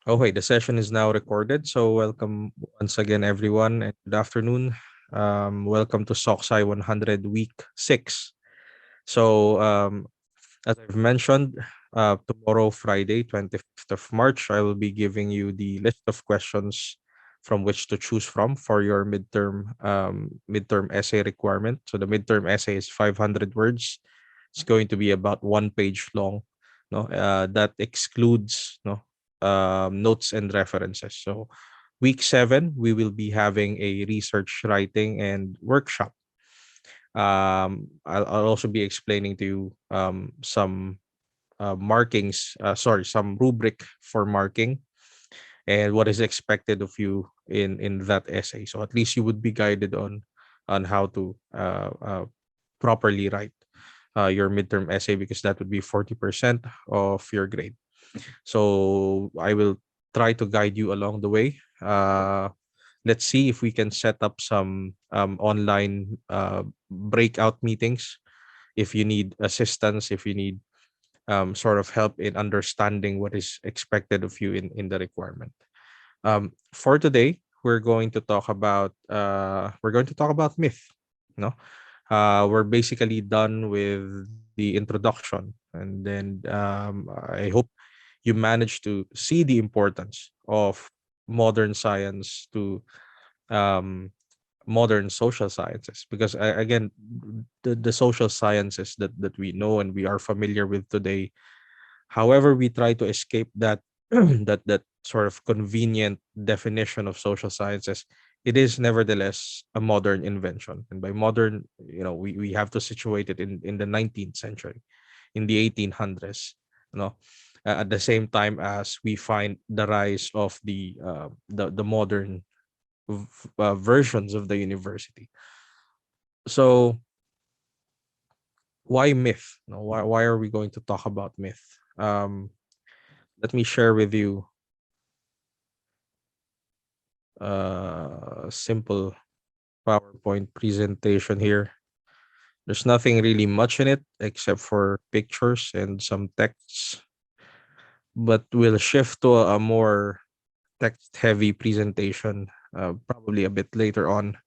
Okay, the session is now recorded. So welcome once again, everyone, and good afternoon. Welcome to SOCSI 100 Week 6. So as I've mentioned, tomorrow, Friday, 25th of March, I will be giving you the list of questions from which to choose from for your midterm essay requirement. So the midterm essay is 500 words. It's going to be about 1 page long. No, that excludes notes and references. So week 7, we will be having a research writing and workshop. I'll also be explaining to you some some rubric for marking and what is expected of you in that essay. So at least you would be guided on how to properly write your midterm essay, because that would be 40% of your grade. So I will try to guide you along the way. Let's see if we can set up some online breakout meetings if you need assistance, if you need sort of help in understanding what is expected of you in the requirement. For today, we're going to talk about myth. No, we're basically done with the introduction, and then I hope you managed to see the importance of modern science to um, modern social sciences, because again, the social sciences that we know and we are familiar with today, however we try to escape that that sort of convenient definition of social sciences, it is nevertheless a modern invention. And by modern, we have to situate it in the 19th century, in the 1800s, you know at the same time as we find the rise of the modern versions of the university. So why myth? Why are we going to talk about myth? um Let me share with you a simple PowerPoint presentation here. There's nothing really much in it except for pictures and some texts, but we'll shift to a more text heavy presentation probably a bit later on.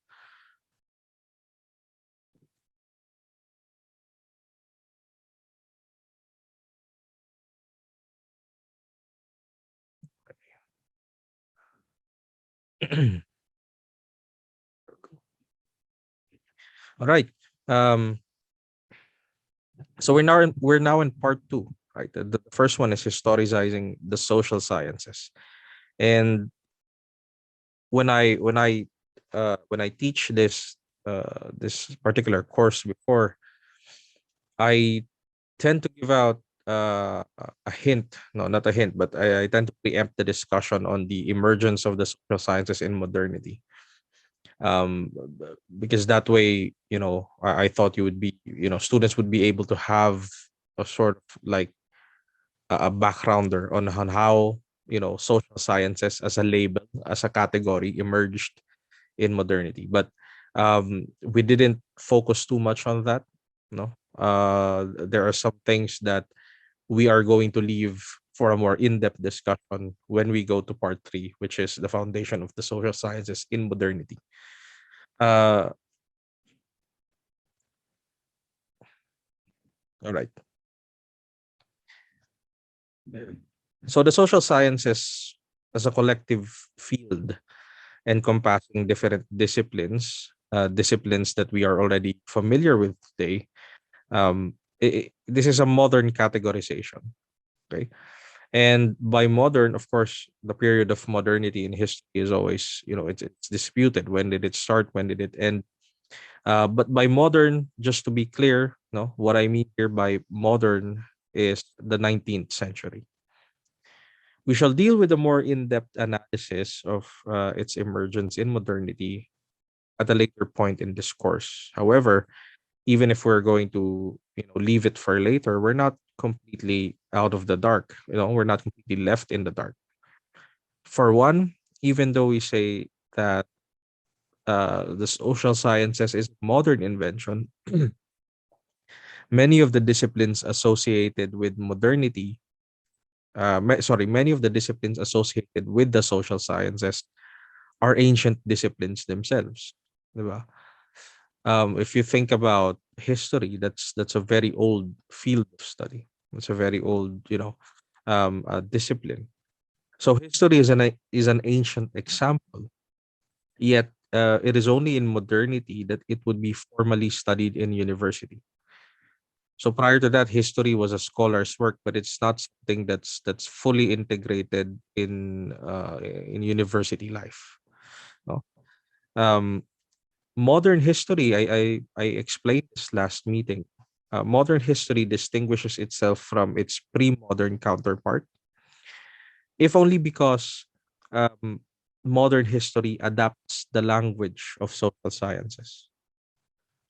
All right. Um, so we're now in part two, right? The first one is historicizing the social sciences, and when I teach this particular course before, I tend to give out a hint, no, not a hint, but I tend to preempt the discussion on the emergence of the social sciences in modernity. Because that way, I thought you would be, students would be able to have a sort of like a backgrounder on how social sciences as a label, as a category, emerged in modernity. But we didn't focus too much on that. No, there are some things that we are going to leave for a more in-depth discussion when we go to part three, which is the foundation of the social sciences in modernity. Uh, all right. So the social sciences as a collective field encompassing different disciplines that we are already familiar with today. This is a modern categorization. Okay. And by modern, of course, the period of modernity in history is always, it's disputed. When did it start? When did it end? But by modern, just to be clear, no, what I mean here by modern is the 19th century. We shall deal with a more in-depth analysis of its emergence in modernity at a later point in this course. However, even if we're going to leave it for later, we're not completely out of the dark. We're not completely left in the dark. For one, even though we say that the social sciences is a modern invention, many of the disciplines associated with modernity many of the disciplines associated with the social sciences are ancient disciplines themselves. Diba? If you think about history, that's a very old field of study. It's a very old, discipline. So history is an ancient example. Yet it is only in modernity that it would be formally studied in university. So prior to that, history was a scholar's work, but it's not something that's fully integrated in university life. No? Um, Modern history, I explained this last meeting. Modern history distinguishes itself from its pre-modern counterpart, if only because um, modern history adapts the language of social sciences.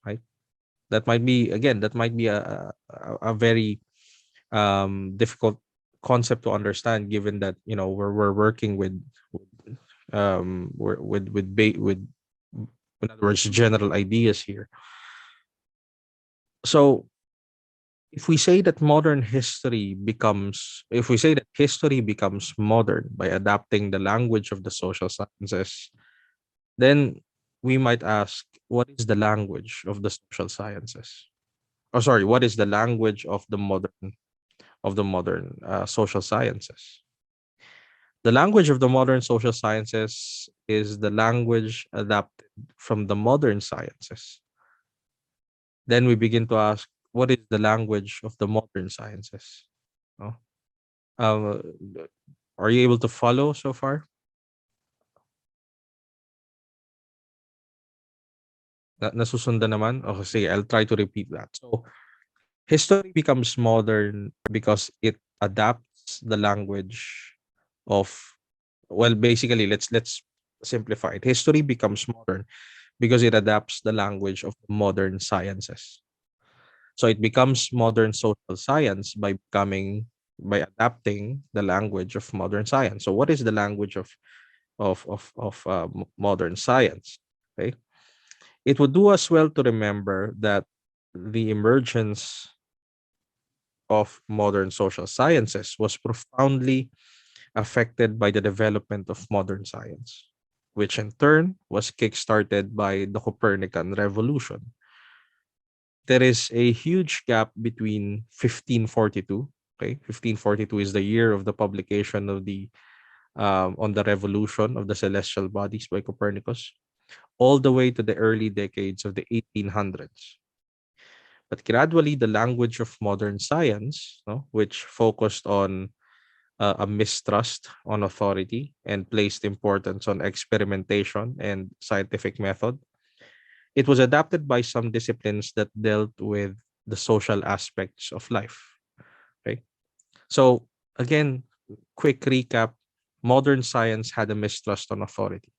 Right? That might be a very difficult concept to understand, given that we're working with in other words general ideas here. So if we say that history becomes modern by adapting the language of the social sciences, then we might ask, what is the language of the social sciences? Oh, sorry, what is the language of the modern social sciences? The language of the modern social sciences is the language adapted from the modern sciences. Then we begin to ask, what is the language of the modern sciences? No? Uh, are you able to follow so far? Nasusundan naman? Okay, sige, I'll try to repeat that. So, history becomes modern because it adapts the language of, well, basically, let's simplify it. History becomes modern because it adapts the language of modern sciences. So it becomes modern social science by adapting the language of modern science. So what is the language of modern science? Okay, it would do us well to remember that the emergence of modern social sciences was profoundly affected by the development of modern science, which in turn was kickstarted by the Copernican revolution. There is a huge gap between 1542. Okay, 1542 is the year of the publication of the on the revolution of the celestial bodies by Copernicus, all the way to the early decades of the 1800s. But gradually, the language of modern science, no, which focused on a mistrust on authority and placed importance on experimentation and scientific method, it was adapted by some disciplines that dealt with the social aspects of life. Right. So again, quick recap: modern science had a mistrust on authority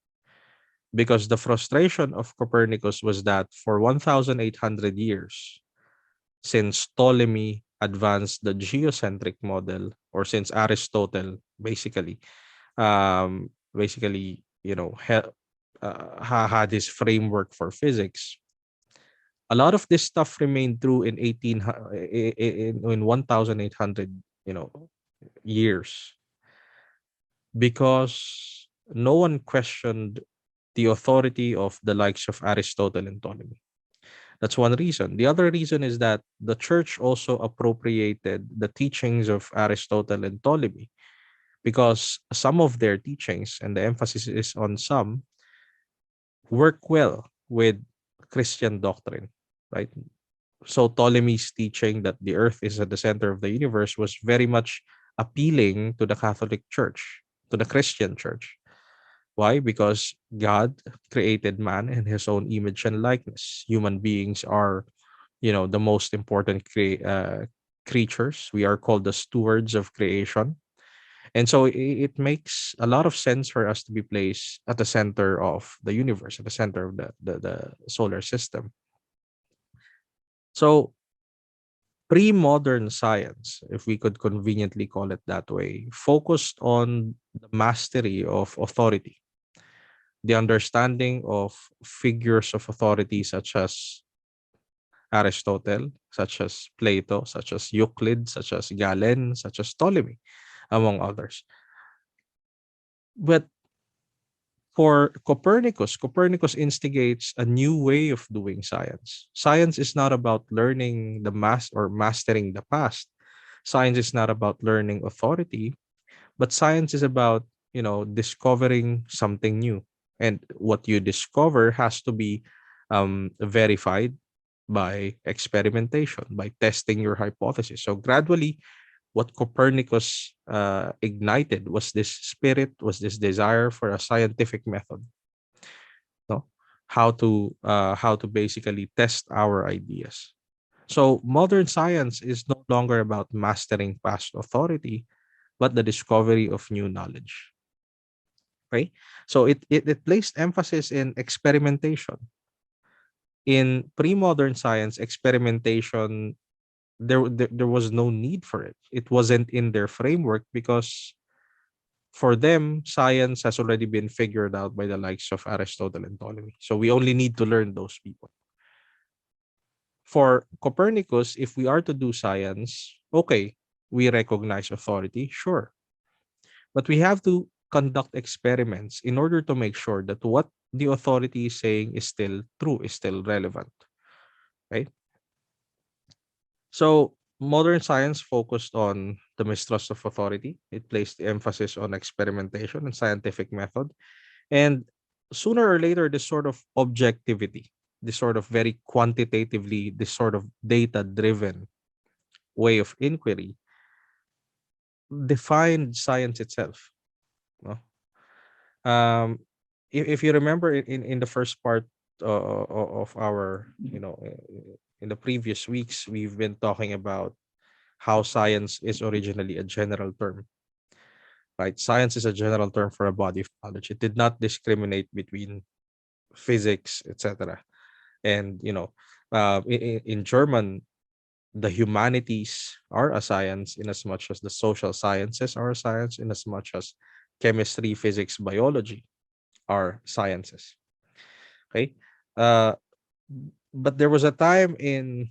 because the frustration of Copernicus was that for 1,800 years, since Ptolemy advanced the geocentric model, or since Aristotle basically, had this framework for physics, a lot of this stuff remained true in 1,800 years, because no one questioned the authority of the likes of Aristotle and Ptolemy. That's one reason. The other reason is that the church also appropriated the teachings of Aristotle and Ptolemy, because some of their teachings, and the emphasis is on some, work well with Christian doctrine, right? So Ptolemy's teaching that the earth is at the center of the universe was very much appealing to the Catholic Church, to the Christian Church. Why? Because God created man in his own image and likeness. Human beings are, the most important creatures. We are called the stewards of creation. And so it makes a lot of sense for us to be placed at the center of the universe, at the center of the solar system. So pre-modern science, if we could conveniently call it that way, focused on the mastery of authority, the understanding of figures of authority such as Aristotle, such as Plato, such as Euclid, such as Galen, such as Ptolemy. among others. But for Copernicus instigates a new way of doing science. Science is not about learning the mass or mastering the past. Science is not about learning authority, but science is about, discovering something new. And what you discover has to be verified by experimentation, by testing your hypothesis. So gradually, what Copernicus ignited was this spirit, was this desire for a scientific method, no? How to basically test our ideas. So modern science is no longer about mastering past authority, but the discovery of new knowledge. Right? So it placed emphasis in experimentation. In pre-modern science, experimentation, there was no need for it. It wasn't in their framework because for them, science has already been figured out by the likes of Aristotle and Ptolemy. So we only need to learn those people. For Copernicus, if we are to do science, okay, we recognize authority, sure. But we have to conduct experiments in order to make sure that what the authority is saying is still true, is still relevant, right? So modern science focused on the mistrust of authority. It placed the emphasis on experimentation and scientific method. And sooner or later, this sort of objectivity, this sort of very quantitatively, this sort of data driven way of inquiry defined science itself. No? Um, if you remember in the first part of our, in the previous weeks, we've been talking about how science is originally a general term, right? Science is a general term for a body of knowledge. It did not discriminate between physics, etc. And in German, the humanities are a science in as much as the social sciences are a science, in as much as chemistry, physics, biology are sciences. Okay. Uh, but there was a time in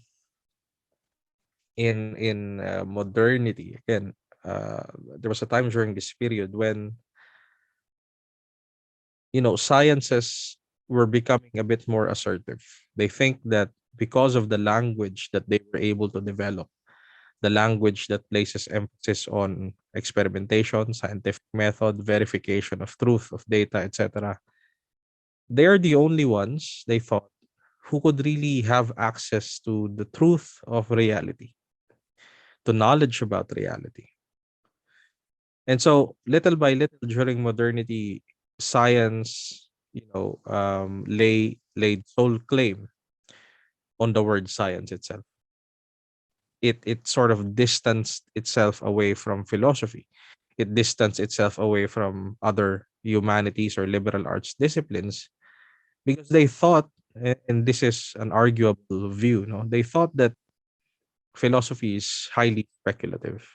modernity again. There was a time during this period when sciences were becoming a bit more assertive. They think that because of the language that they were able to develop, the language that places emphasis on experimentation, scientific method, verification of truth, of data, etc. They're the only ones, they thought, who could really have access to the truth of reality, to knowledge about reality. And so, little by little, during modernity, science, laid sole claim on the word science itself. It sort of distanced itself away from philosophy. It distanced itself away from other humanities or liberal arts disciplines because they thought, and this is an arguable view, no, they thought that philosophy is highly speculative.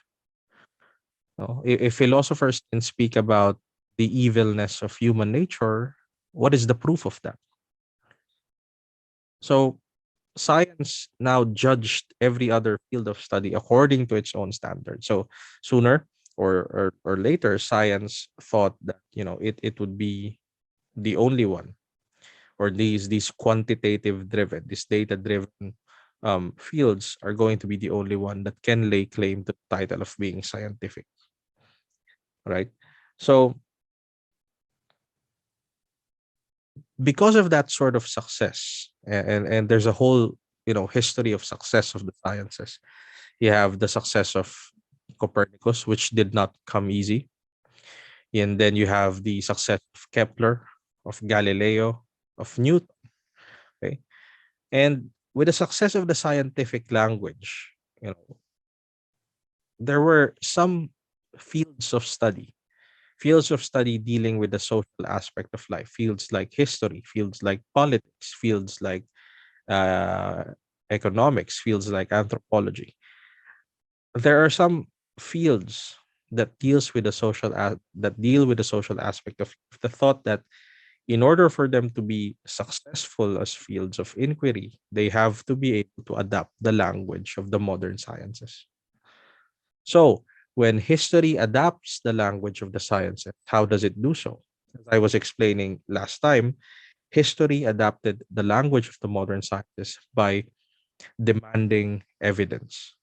No? If philosophers can speak about the evilness of human nature, what is the proof of that? So science now judged every other field of study according to its own standard. So sooner or later, science thought that it would be the only one, or these quantitative driven, these data driven fields are going to be the only one that can lay claim to the title of being scientific, right? So because of that sort of success, and there's a whole history of success of the sciences. You have the success of Copernicus, which did not come easy, and then you have the success of Kepler, of Galileo, of Newton. Okay, and with the success of the scientific language, there were some fields of study fields of study dealing with the social aspect of life, fields like history, fields like politics, fields like uh, economics, fields like anthropology. There are some fields that deal with the social aspect of the thought that in order for them to be successful as fields of inquiry, they have to be able to adapt the language of the modern sciences. So When history adapts the language of the sciences, how does it do so? As I was explaining last time, history adapted the language of the modern sciences by demanding evidence,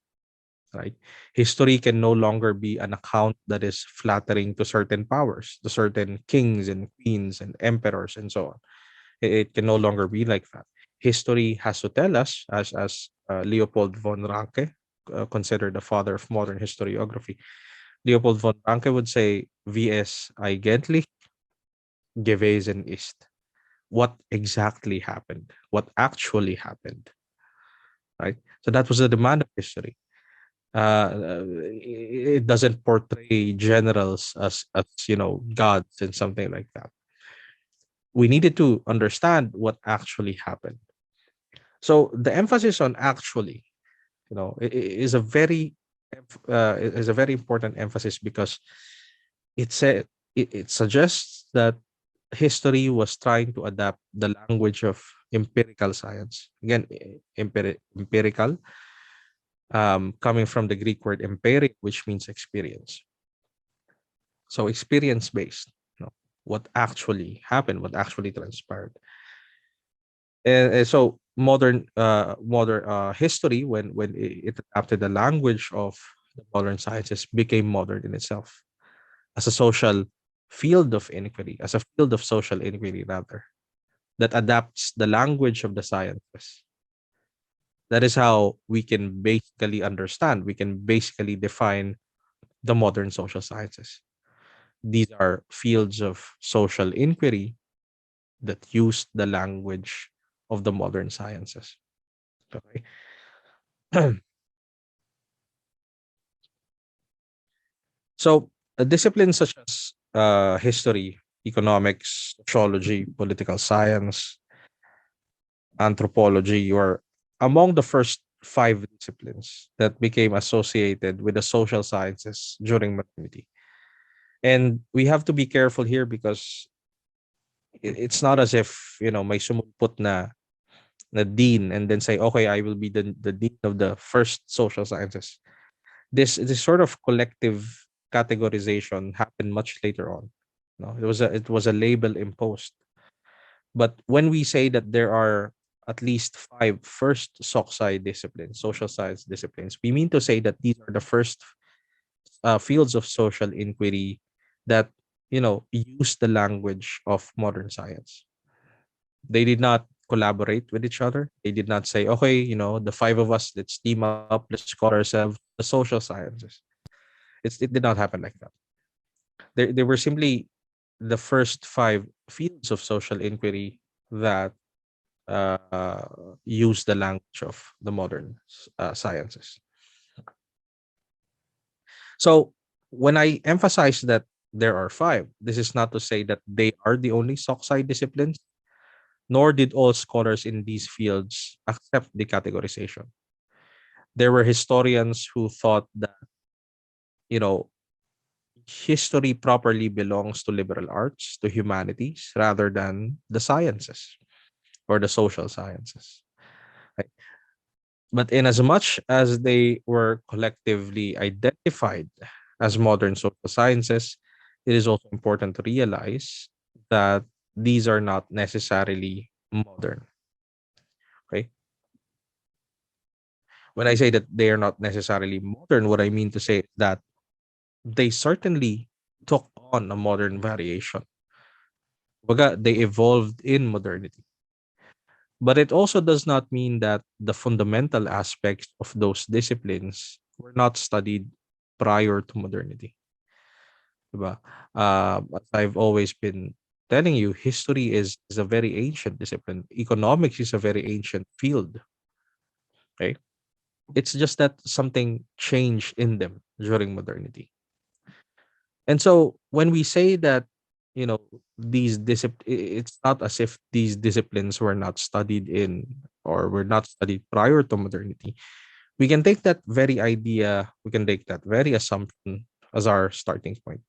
right? History can no longer be an account that is flattering to certain powers, to certain kings and queens and emperors and so on. It can no longer be like that. History has to tell us, as Leopold von Ranke, considered the father of modern historiography. Leopold von Ranke would say, "Wie es eigentlich gewesen ist." What exactly happened? What actually happened? Right. So that was the demand of history. It doesn't portray generals as gods and something like that. We needed to understand what actually happened. So the emphasis on actually, is a very important emphasis, because it said it suggests that history was trying to adapt the language of empirical science. Again, empirical, coming from the Greek word empiric, which means experience. So experience based, what actually happened, what actually transpired. And so modern history, when it adapted the language of the modern sciences, became modern in itself, as a social field of inquiry, as a field of social inquiry rather, that adapts the language of the sciences. That is how we can basically understand, we can basically define the modern social sciences. These are fields of social inquiry that use the language of the modern sciences. Okay. So, disciplines such as history, economics, sociology, political science, anthropology were among the first five disciplines that became associated with the social sciences during modernity. And we have to be careful here, because it's not as if, may sumulpot na dean and then say, okay, I will be the dean of the first social sciences. This sort of collective categorization happened much later on. No, it was a label imposed. But when we say that there are at least five first SOCSI disciplines, social science disciplines, we mean to say that these are the first fields of social inquiry that use the language of modern science. They did not collaborate with each other. They did not say, okay, the five of us, let's team up, let's call ourselves the social sciences. It did not happen like that. They were simply the first five fields of social inquiry that use the language of the modern sciences. So when I emphasize that there are five, this is not to say that they are the only SOCSI disciplines, nor did all scholars in these fields accept the categorization. There were historians who thought that, you know, history properly belongs to liberal arts, to humanities, rather than the sciences or the social sciences. Right? But in as much as they were collectively identified as modern social sciences, it is also important to realize that these are not necessarily modern. Okay. When I say that they are not necessarily modern, what I mean to say is that they certainly took on a modern variation. They evolved in modernity. But it also does not mean that the fundamental aspects of those disciplines were not studied prior to modernity. Diba? As I've always been telling you, history is a very ancient discipline. Economics is a very ancient field. Okay? It's just that something changed in them during modernity. And so when we say that, it's not as if these disciplines were not studied in, or were not studied prior to modernity. We can take that very idea, we can take that very assumption as our starting point.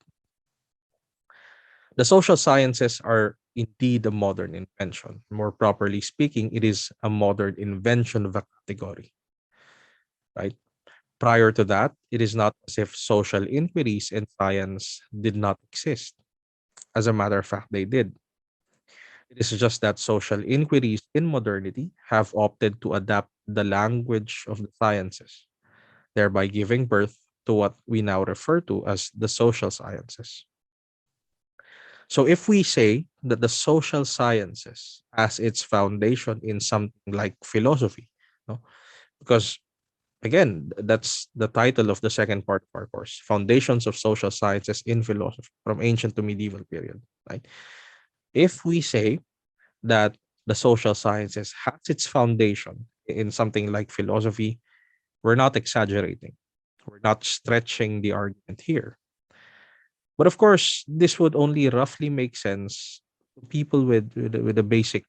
The social sciences are indeed a modern invention. More properly speaking, it is a modern invention of a category, right? Prior to that, it is not as if social inquiries in science did not exist. As a matter of fact, they did. It is just that social inquiries in modernity have opted to adapt the language of the sciences, thereby giving birth to what we now refer to as the social sciences. So if we say that the social sciences has its foundation in something like philosophy, no? Because again, that's the title of the second part of our course, Foundations of Social Sciences in Philosophy from Ancient to Medieval Period, right? If we say that the social sciences has its foundation in something like philosophy, we're not exaggerating. We're not stretching the argument here. But of course, this would only roughly make sense to people with a basic,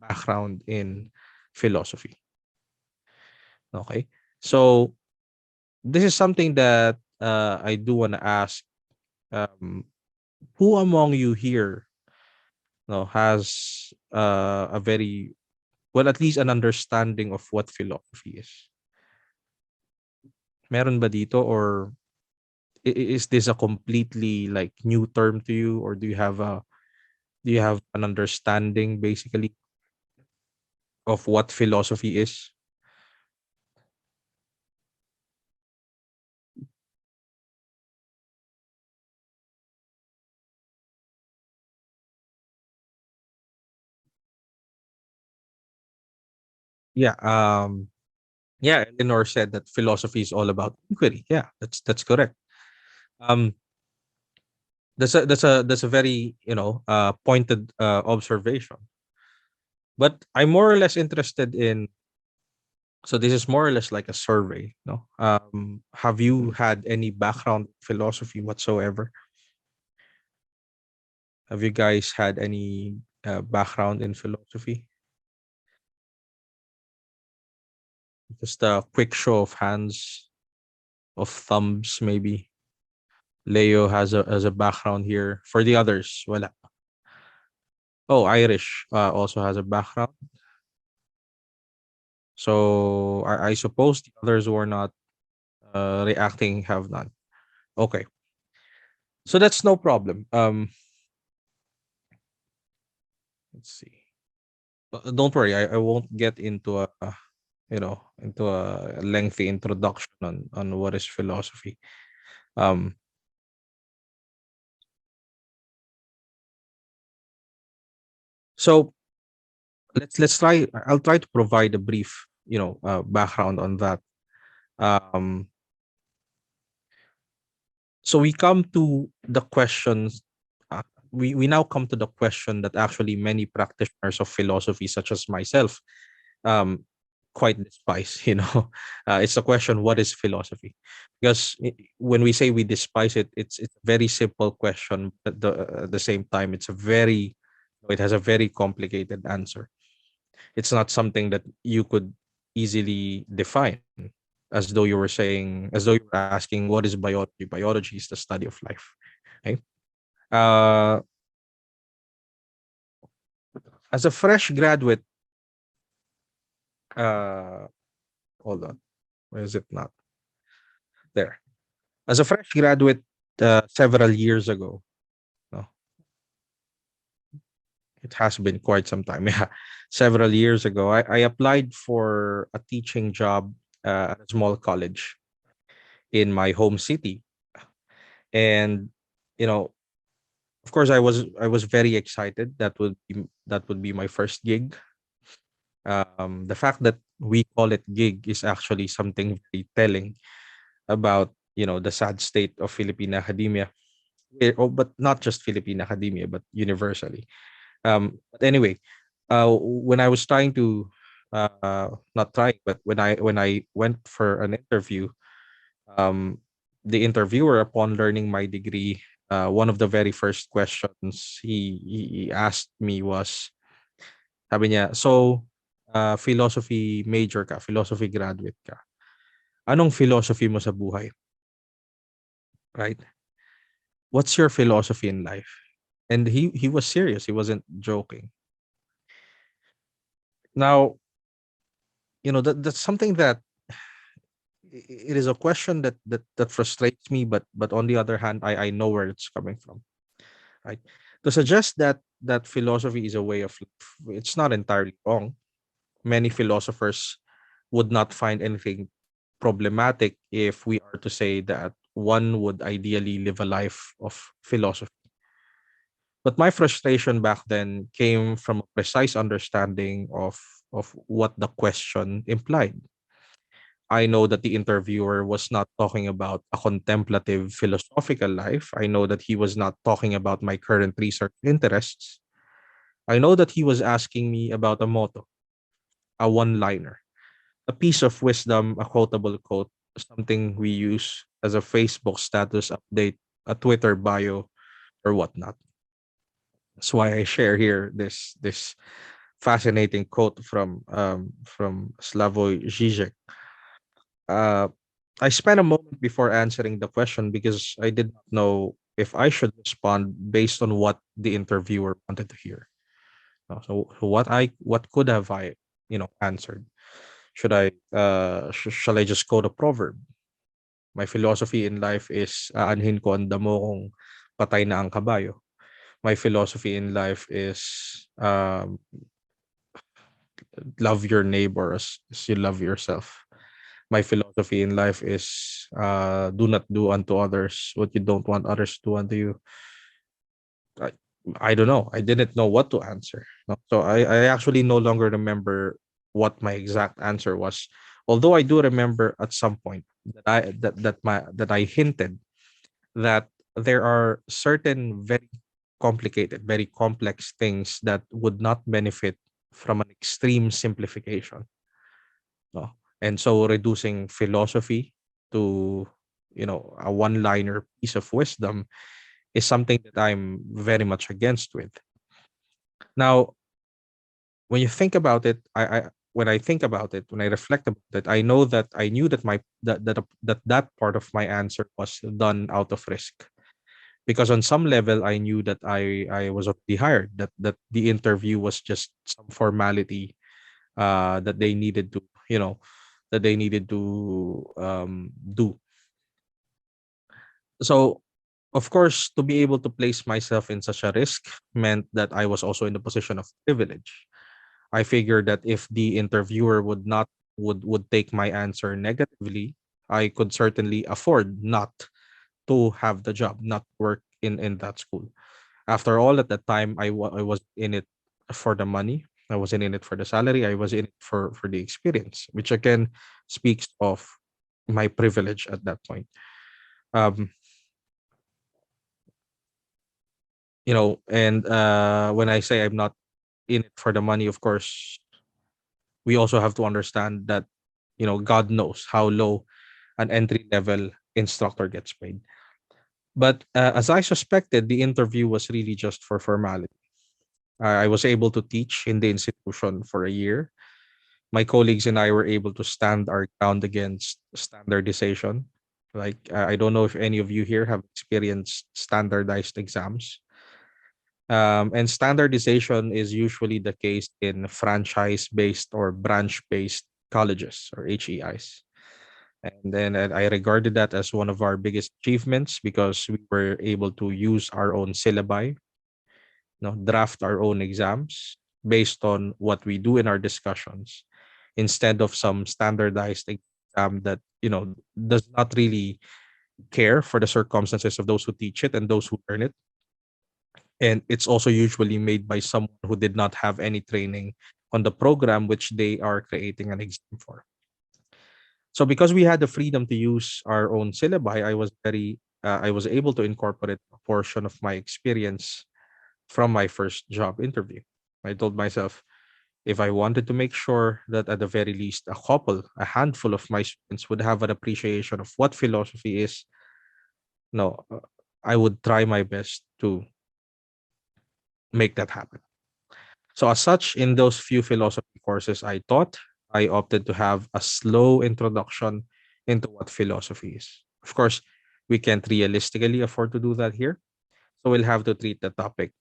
background in philosophy. Okay, so this is something that I do want to ask. Um, who among you here, has a very well, at least an understanding of what philosophy is? Meron ba dito, or is this a completely like new term to you, or do you have an understanding basically of what philosophy is? Yeah. Yeah, Eleanor said that philosophy is all about inquiry. Yeah, that's correct. Um, that's a very pointed observation. But I'm more or less interested in. So this is more or less like a survey. No, have you had any background in philosophy whatsoever? Have you guys had any background in philosophy? Just a quick show of hands, of thumbs, maybe. Leo has a background here. For the others, wala. Oh, Irish also has a background. So I suppose the others who are not reacting have none. Okay, so that's no problem. Let's see. Don't worry, I won't get into a lengthy introduction on what is philosophy. Um, so let's try. I'll try to provide a brief background on that. Um, so we come to the questions. We now come to the question that actually many practitioners of philosophy, such as myself, um, quite despise. It's the question, what is philosophy? Because when we say we despise it, it's a very simple question, but at the same time, it has a very complicated answer. It's not something that you could easily define, as though you were asking, what is biology? Biology is the study of life. Okay. Uh, as a fresh graduate, uh, hold on, where is it not there? As a fresh graduate, several years ago, no, it has been quite some time. Yeah, several years ago, I applied for a teaching job at a small college in my home city, and you know, of course, I was very excited. That would be my first gig. The fact that we call it gig is actually something very telling about the sad state of Philippine academia. But not just Philippine academia, but universally. But anyway, when I was trying to, not trying, but when I went for an interview, um, the interviewer, upon learning my degree, one of the very first questions he asked me was, sabi niya, so, philosophy major ka, philosophy graduate ka. Anong philosophy mo sa buhay? Right? What's your philosophy in life? And he was serious. He wasn't joking. Now, that's something that it is a question that frustrates me, but on the other hand, I know where it's coming from, right? To suggest that philosophy is a way of life, it's not entirely wrong. Many philosophers would not find anything problematic if we are to say that one would ideally live a life of philosophy. But my frustration back then came from a precise understanding of what the question implied. I know that the interviewer was not talking about a contemplative philosophical life. I know that he was not talking about my current research interests. I know that he was asking me about a motto, a one liner, a piece of wisdom, a quotable quote, something we use as a Facebook status update, a Twitter bio, or whatnot. That's why I share here this fascinating quote from Slavoj Žižek. Uh, I spent a moment before answering the question because I did not know if I should respond based on what the interviewer wanted to hear. So what could have I answered? Should I shall I just quote a proverb? My philosophy in life is aanhin ko ang damo kung patay na ang kabayo. My philosophy in life is love your neighbor as you love yourself. My philosophy in life is do not do unto others what you don't want others to do unto you. I, I don't know. I didn't know what to answer. No? So I actually no longer remember what my exact answer was. Although I do remember at some point that I hinted that there are certain very complicated, very complex things that would not benefit from an extreme simplification. No? And so reducing philosophy to a one-liner piece of wisdom is something that I'm very much against with. Now, when you think about it, when I think about it, when I reflect about it, I know that I knew that that part of my answer was done out of risk, because on some level I knew that I was already hired, that the interview was just some formality that they needed to do. So of course, to be able to place myself in such a risk meant that I was also in the position of privilege. I figured that if the interviewer would take my answer negatively, I could certainly afford not to have the job, not work in that school. After all, at that time, I was in it for the money. I wasn't in it for the salary. I was in it for the experience, which again speaks of my privilege at that point. Um, and when I say I'm not in it for the money, of course, we also have to understand that God knows how low an entry level instructor gets paid. But as I suspected, the interview was really just for formality. I was able to teach in the institution for a year. My colleagues and I were able to stand our ground against standardization. Like, I don't know if any of you here have experienced standardized exams. And standardization is usually the case in franchise based or branch based colleges or HEIs. And then I regarded that as one of our biggest achievements because we were able to use our own syllabi, draft our own exams based on what we do in our discussions instead of some standardized exam that does not really care for the circumstances of those who teach it and those who learn it. And it's also usually made by someone who did not have any training on the program which they are creating an exam for. So because we had the freedom to use our own syllabi, I was able to incorporate a portion of my experience from my first job interview. I told myself, if I wanted to make sure that at the very least a handful of my students would have an appreciation of what philosophy is, no, I would try my best to make that happen. So as such, in those few philosophy courses I taught, I opted to have a slow introduction into what philosophy is. Of course, we can't realistically afford to do that here, so we'll have to treat the topic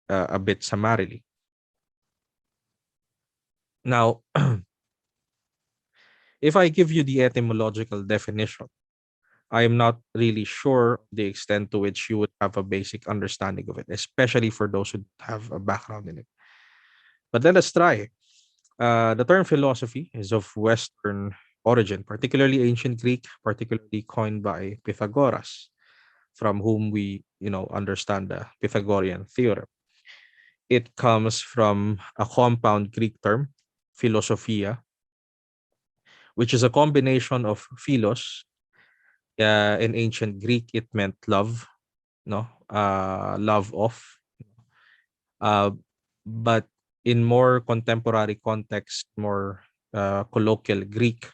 a bit summarily. Now, If I give you the etymological definition, I am not really sure the extent to which you would have a basic understanding of it, especially for those who have a background in it. But let us try. The term philosophy is of Western origin, particularly ancient Greek, particularly coined by Pythagoras, from whom we, understand the Pythagorean theorem. It comes from a compound Greek term, philosophia, which is a combination of philos. In ancient Greek, it meant love, no, love of. Uh, but in more contemporary context, more colloquial Greek,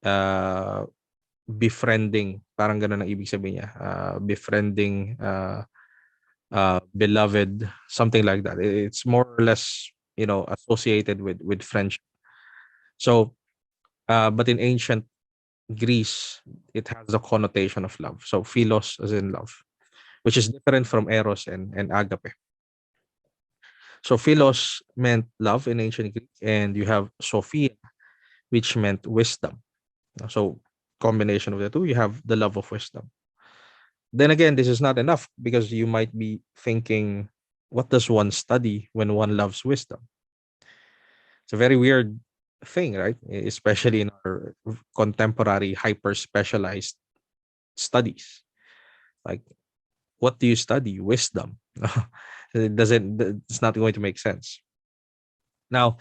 uh, befriending, parang ganun ang ibig sabihin niya, befriending, beloved, something like that. It's more or less, associated with friendship. So, but in ancient Greece, it has the connotation of love. So, philos as in love, which is different from eros and agape. So, philos meant love in ancient Greek, and you have sophia, which meant wisdom. So, combination of the two, you have the love of wisdom. Then again, this is not enough because you might be thinking, what does one study when one loves wisdom? It's a very weird thing, right? Especially in our contemporary hyper specialized studies. Like, what do you study? Wisdom. It's not going to make sense. Now,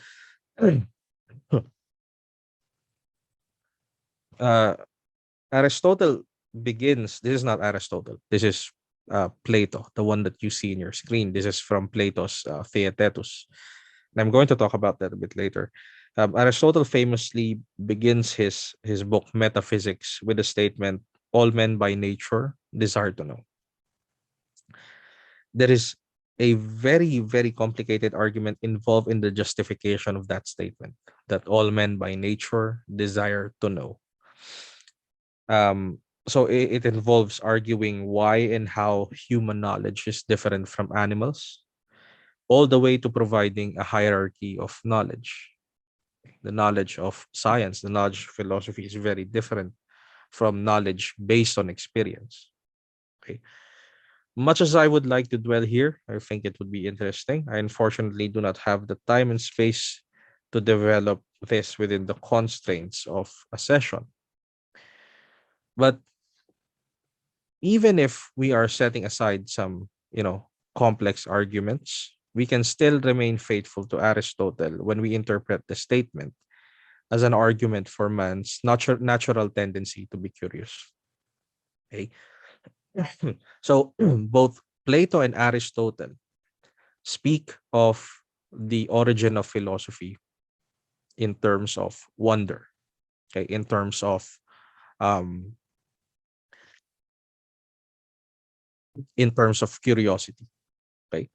uh, Aristotle begins, this is not Aristotle, this is Plato, the one that you see in your screen. This is from Plato's Theaetetus. And I'm going to talk about that a bit later. Aristotle famously begins his book Metaphysics with the statement, "All men by nature desire to know." There is a very, very complicated argument involved in the justification of that statement, that all men by nature desire to know. Um, so it involves arguing why and how human knowledge is different from animals, all the way to providing a hierarchy of knowledge. The knowledge of science, the knowledge of philosophy is very different from knowledge based on experience. Okay. Much as I would like to dwell here, I think it would be interesting. I unfortunately do not have the time and space to develop this within the constraints of a session. But even if we are setting aside some, complex arguments, we can still remain faithful to Aristotle when we interpret the statement as an argument for man's natural tendency to be curious. Okay. So both Plato and Aristotle speak of the origin of philosophy in terms of wonder, okay, um in terms of curiosity. Okay.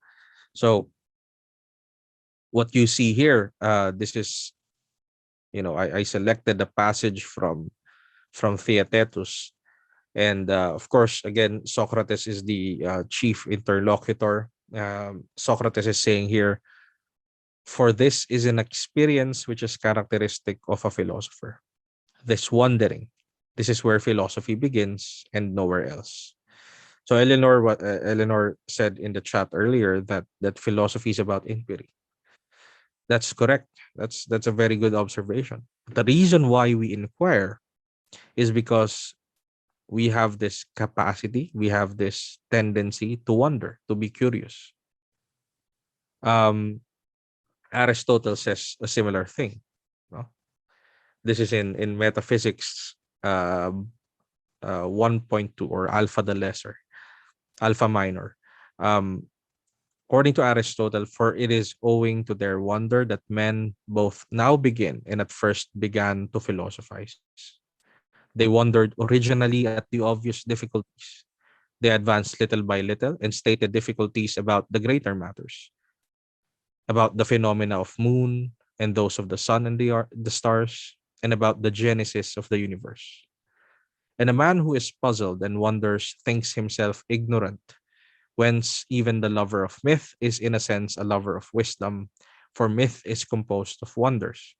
So what you see here, this is, I selected the passage from Theaetetus. And of course, again, Socrates is the chief interlocutor. Socrates is saying here, for this is an experience which is characteristic of a philosopher. This wondering. This is where philosophy begins and nowhere else. So Eleanor said in the chat earlier that philosophy is about inquiry. That's correct. That's a very good observation. The reason why we inquire is because we have this capacity, we have this tendency to wonder, to be curious. Um, Aristotle says a similar thing. No? This is in Metaphysics 1.2, or Alpha the Lesser, Alpha Minor. Um, According to Aristotle, for it is owing to their wonder that men both now begin and at first began to philosophize. They wondered originally at the obvious difficulties. They advanced little by little and stated difficulties about the greater matters, about the phenomena of moon and those of the sun and the stars, and about the genesis of the universe. And a man who is puzzled and wonders thinks himself ignorant, whence even the lover of myth is in a sense a lover of wisdom, for myth is composed of wonders.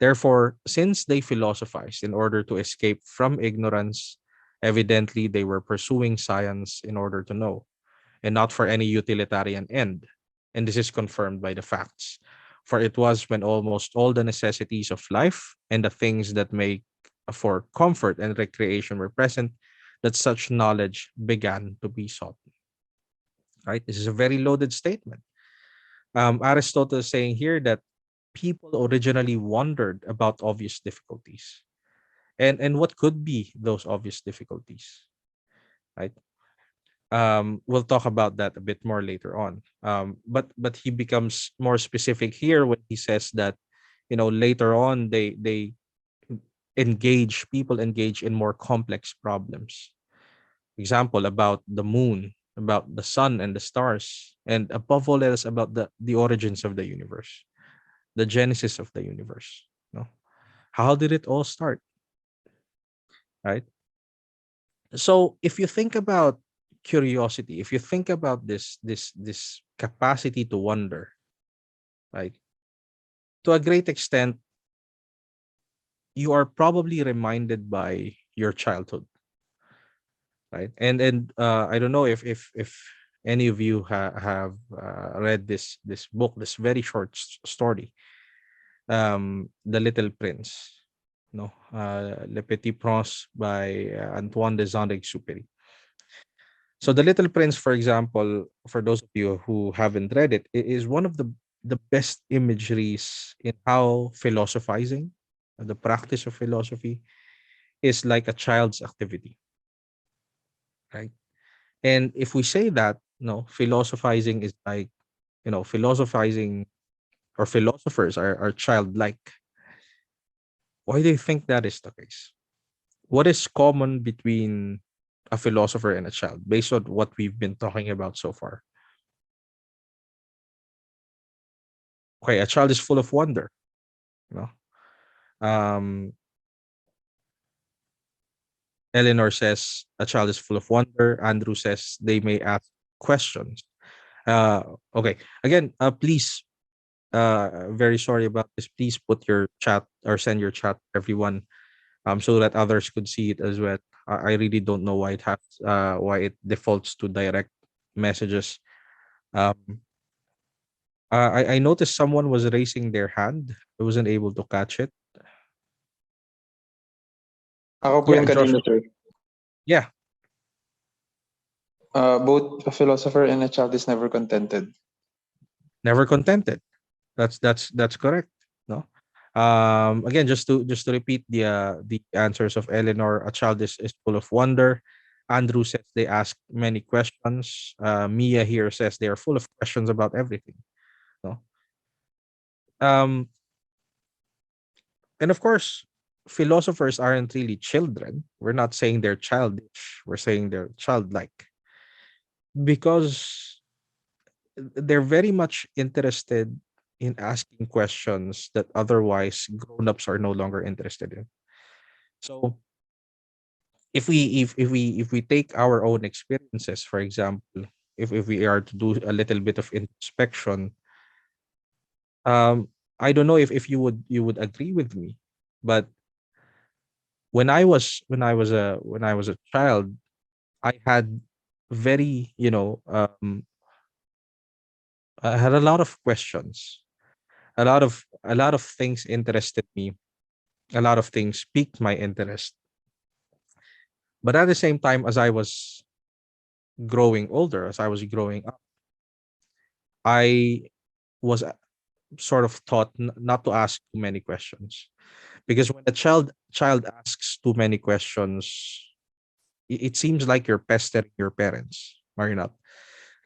Therefore, since they philosophized in order to escape from ignorance, evidently they were pursuing science in order to know, and not for any utilitarian end. And this is confirmed by the facts. For it was when almost all the necessities of life and the things that make for comfort and recreation were present that such knowledge began to be sought. Right? This is a very loaded statement. Aristotle is saying here that people originally wondered about obvious difficulties. And what could be those obvious difficulties? Right? We'll talk about that a bit more later on. But he becomes more specific here when he says that, later on they engage in more complex problems. Example, about the moon, about the sun and the stars, and above all else about the origins of the universe, the genesis of the universe. No, how did it all start? Right. So if you think about curiosity, if you think about this capacity to wonder, right, to a great extent, you are probably reminded by your childhood, right? And I don't know if any of you have read this book, this very short story, The Little Prince, no, Le Petit Prince by Antoine de Saint-Exupéry. So The Little Prince, for example, for those of you who haven't read it, it is one of the best imageries in how philosophizing, the practice of philosophy, is like a child's activity, right? And if we say that, no, philosophizing is like, philosophizing or philosophers are childlike. Why do you think that is the case? What is common between a philosopher and a child based on what we've been talking about so far? Okay, a child is full of wonder, you know. Um, Eleanor says a child is full of wonder. Andrew says they may ask questions. Okay, again, please, very sorry about this. Please put your chat or send your chat to everyone, so that others could see it as well. I really don't know why it defaults to direct messages. Um, I noticed someone was raising their hand. I wasn't able to catch it. Ako po Yeah, yung kanina, Joshua. sir. Yeah, Both a philosopher and a child is never contented. never contented. That's correct. No. Again, just to repeat the answers of Eleanor, a child is full of wonder. Andrew says they ask many questions. Mia here says they are full of questions about everything. No. Um, and of course, philosophers aren't really children. We're not saying they're childish. We're saying they're childlike because they're very much interested in asking questions that otherwise grown-ups are no longer interested in. So if we take our own experiences, for example, if we are to do a little bit of introspection, um I don't know if you would agree with me, but when I was a child, I had very, I had a lot of questions. A lot of things interested me. A lot of things piqued my interest. But at the same time, as I was growing older, as I was growing up, I was sort of taught not to ask too many questions, because when a child asks too many questions, it seems like you're pestering your parents, are you not?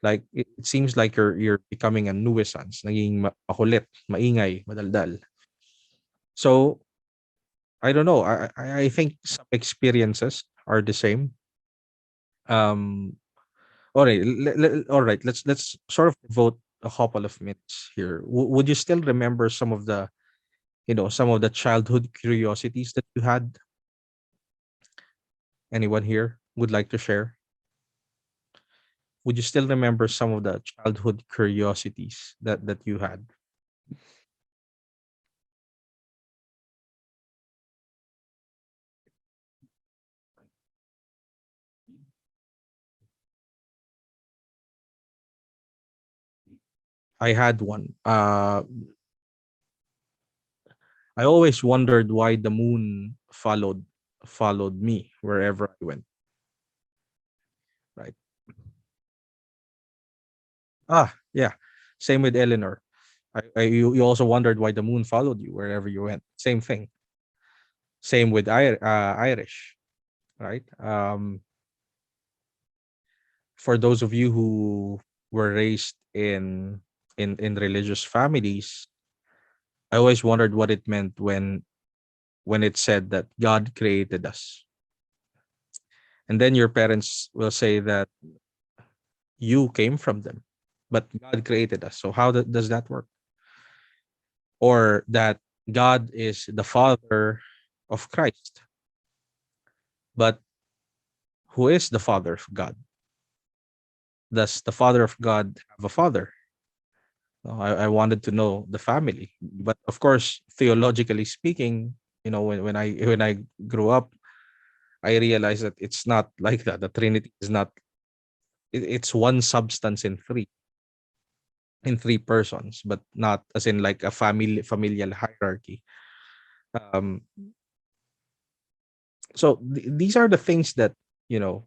Like it seems like you're becoming a nuisance, naging makulit, maingay, madaldal. So I don't know. I think some experiences are the same. Um, all right, all right. Let's sort of devote a couple of minutes here. Would you still remember some of the childhood curiosities that you had? Anyone here would like to share? Would you still remember some of the childhood curiosities that you had? I had one. I always wondered why the moon followed me wherever I went. Right. Yeah. Same with Eleanor. You also wondered why the moon followed you wherever you went. Same thing. Same with Irish, right? For those of you who were raised in religious families, I always wondered what it meant when it said that God created us. And then your parents will say that you came from them, but God created us. So how does that work? Or that God is the father of Christ. But who is the father of God? Does the father of God have a father? No, I wanted to know the family. But of course, theologically speaking, when I grew up, I realized that it's not like that. The Trinity is not it's one substance in three persons, but not as in like a familial hierarchy. Um, so these are the things that you know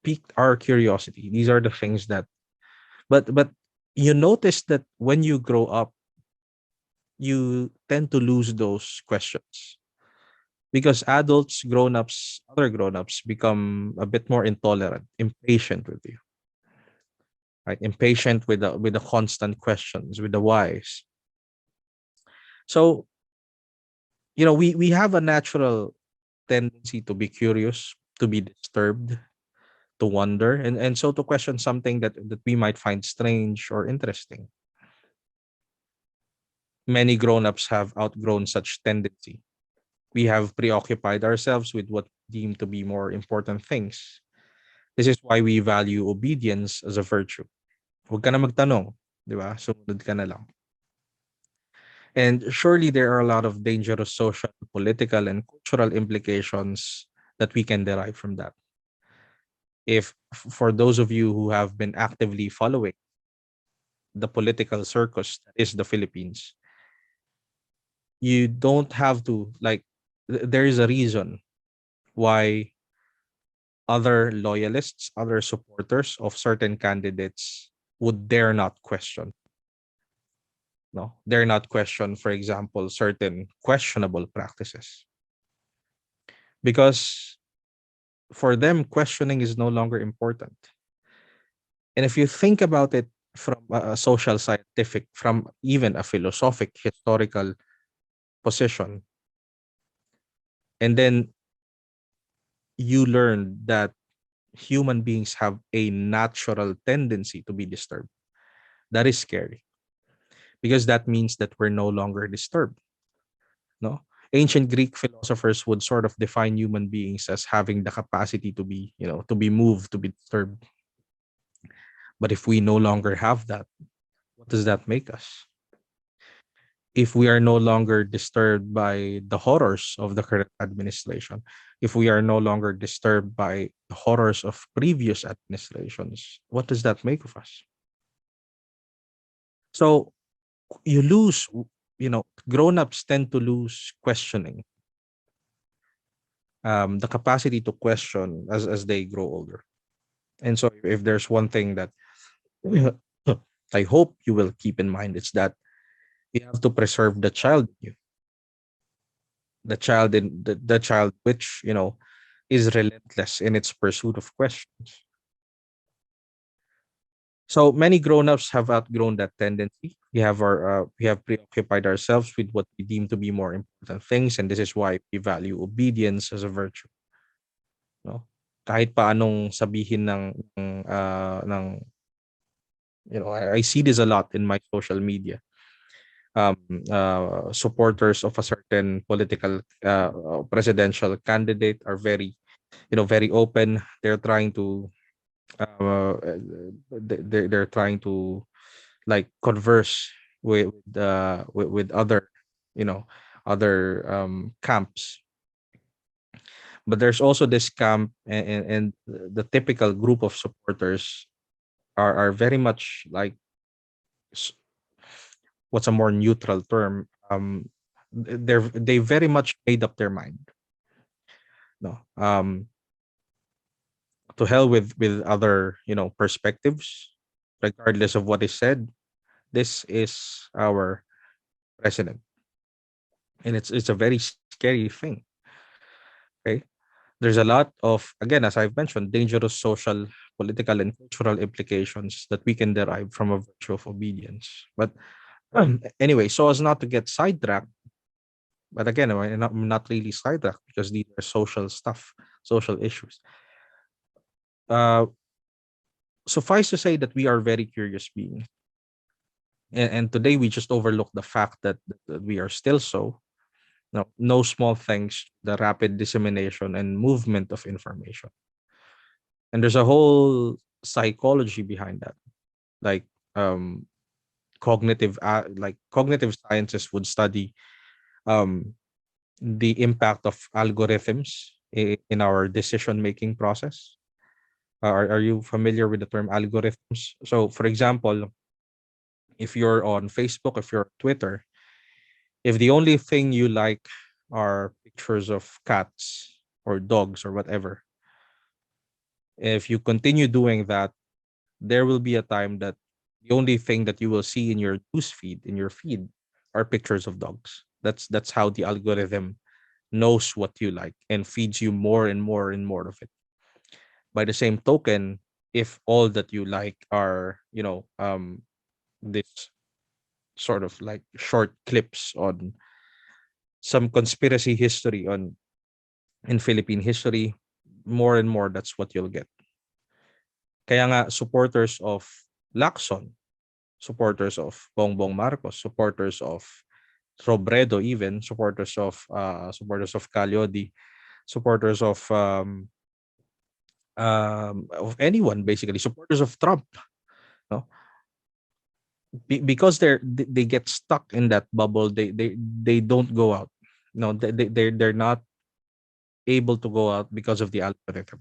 piqued our curiosity. These are the things that, but you notice that when you grow up, you tend to lose those questions because other grown-ups become a bit more intolerant, impatient with you, right? Impatient with the constant questions, with the whys. So we have a natural tendency to be curious, to be disturbed, to wonder, and so to question something that we might find strange or interesting. Many grown-ups have outgrown such tendency. We have preoccupied ourselves with what we deem to be more important things. This is why we value obedience as a virtue. Huwag ka na magtanong, di ba? Sumunod ka na lang. And surely there are a lot of dangerous social, political, and cultural implications that we can derive from that. If for those of you who have been actively following the political circus that is the Philippines, you don't have to there is a reason why other loyalists, other supporters of certain candidates would dare not question. No, dare not question, for example, certain questionable practices. Because for them, questioning is no longer important. And if you think about it from a social scientific, from even a philosophic, historical position, and then you learn that human beings have a natural tendency to be disturbed, that is scary because that means that we're no longer disturbed. No, ancient Greek philosophers would sort of define human beings as having the capacity to be moved, to be disturbed. But if we no longer have that, what does that make us? If we are no longer disturbed by the horrors of the current administration, if we are no longer disturbed by the horrors of previous administrations, what does that make of us? So you lose, grown-ups tend to lose questioning, the capacity to question as they grow older. And so if there's one thing that I hope you will keep in mind, it's that you have to preserve the child in you, the child which is relentless in its pursuit of questions. So many grown-ups have outgrown that tendency. We have preoccupied ourselves with what we deem to be more important things, and this is why we value obedience as a virtue. No, kahit pa anong sabihin ng I see this a lot in my social media. Supporters of a certain political presidential candidate are very open. They're trying to uh, they're trying to like converse with other you know other camps, but there's also this camp, and the typical group of supporters are very much like what's a more neutral term, they very much made up their mind. No, to hell with other, perspectives, regardless of what is said. This is our president, and it's a very scary thing. Okay, there's a lot of, again, as I've mentioned, dangerous social, political, and cultural implications that we can derive from a virtue of obedience. But anyway, so as not to get sidetracked, but again, I'm not really sidetracked because these are social stuff, social issues. Uh, Suffice to say that we are very curious beings, and today we just overlook the fact that we are still so. No small thanks to the rapid dissemination and movement of information. And there's a whole psychology behind that. Like, um cognitive sciences would study um the impact of algorithms in our decision making process. Are you familiar with the term algorithms? So for example, if you're on Facebook, if you're on Twitter, if the only thing you like are pictures of cats or dogs or whatever, if you continue doing that, there will be a time that the only thing that you will see in your news feed, in your feed, are pictures of dogs. That's how the algorithm knows what you like and feeds you more and more and more of it. By the same token, if all that you like are, this sort of like short clips on some conspiracy history on in Philippine history, more and more that's what you'll get. Kaya nga supporters of Lacson, supporters of Bongbong Marcos, supporters of Robredo, even supporters of Calyodi, supporters of anyone, basically supporters of Trump, no, because they get stuck in that bubble. They don't go out. No, they're not able to go out because of the algorithm,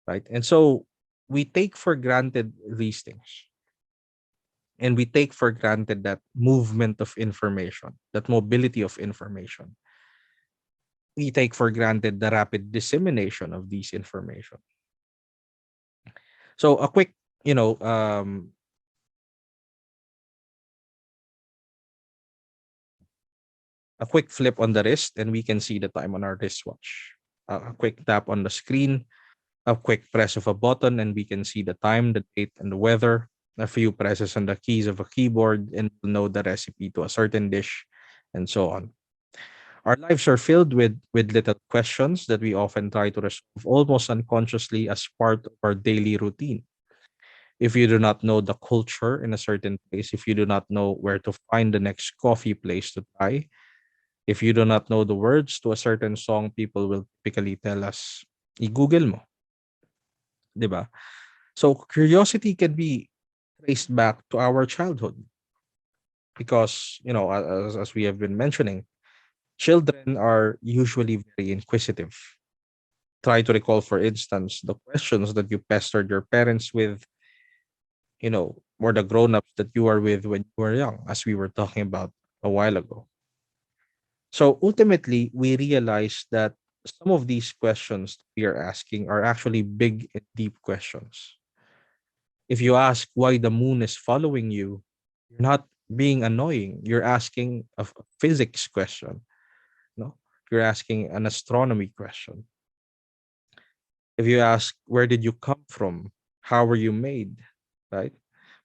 right? And so we take for granted these things, and we take for granted that movement of information, that mobility of information. We take for granted the rapid dissemination of these information. So you know um a quick flip on the wrist and we can see the time on our wristwatch. A quick tap on the screen, a quick press of a button, and we can see the time, the date, and the weather. A few presses on the keys of a keyboard, and we'll know the recipe to a certain dish, and so on. Our lives are filled with little questions that we often try to resolve almost unconsciously as part of our daily routine. If you do not know the culture in a certain place, if you do not know where to find the next coffee place to try, if you do not know the words to a certain song, people will typically tell us, i-Google mo, di ba? So curiosity can be traced back to our childhood because, as we have been mentioning, children are usually very inquisitive. Try to recall, for instance, the questions that you pestered your parents with, or the grown-ups that you are with when you were young, as we were talking about a while ago. So ultimately, we realize that some of these questions we are asking are actually big and deep questions. If you ask why the moon is following you, you're not being annoying. You're asking a physics question. No, you're asking an astronomy question. If you ask where did you come from, how were you made, right?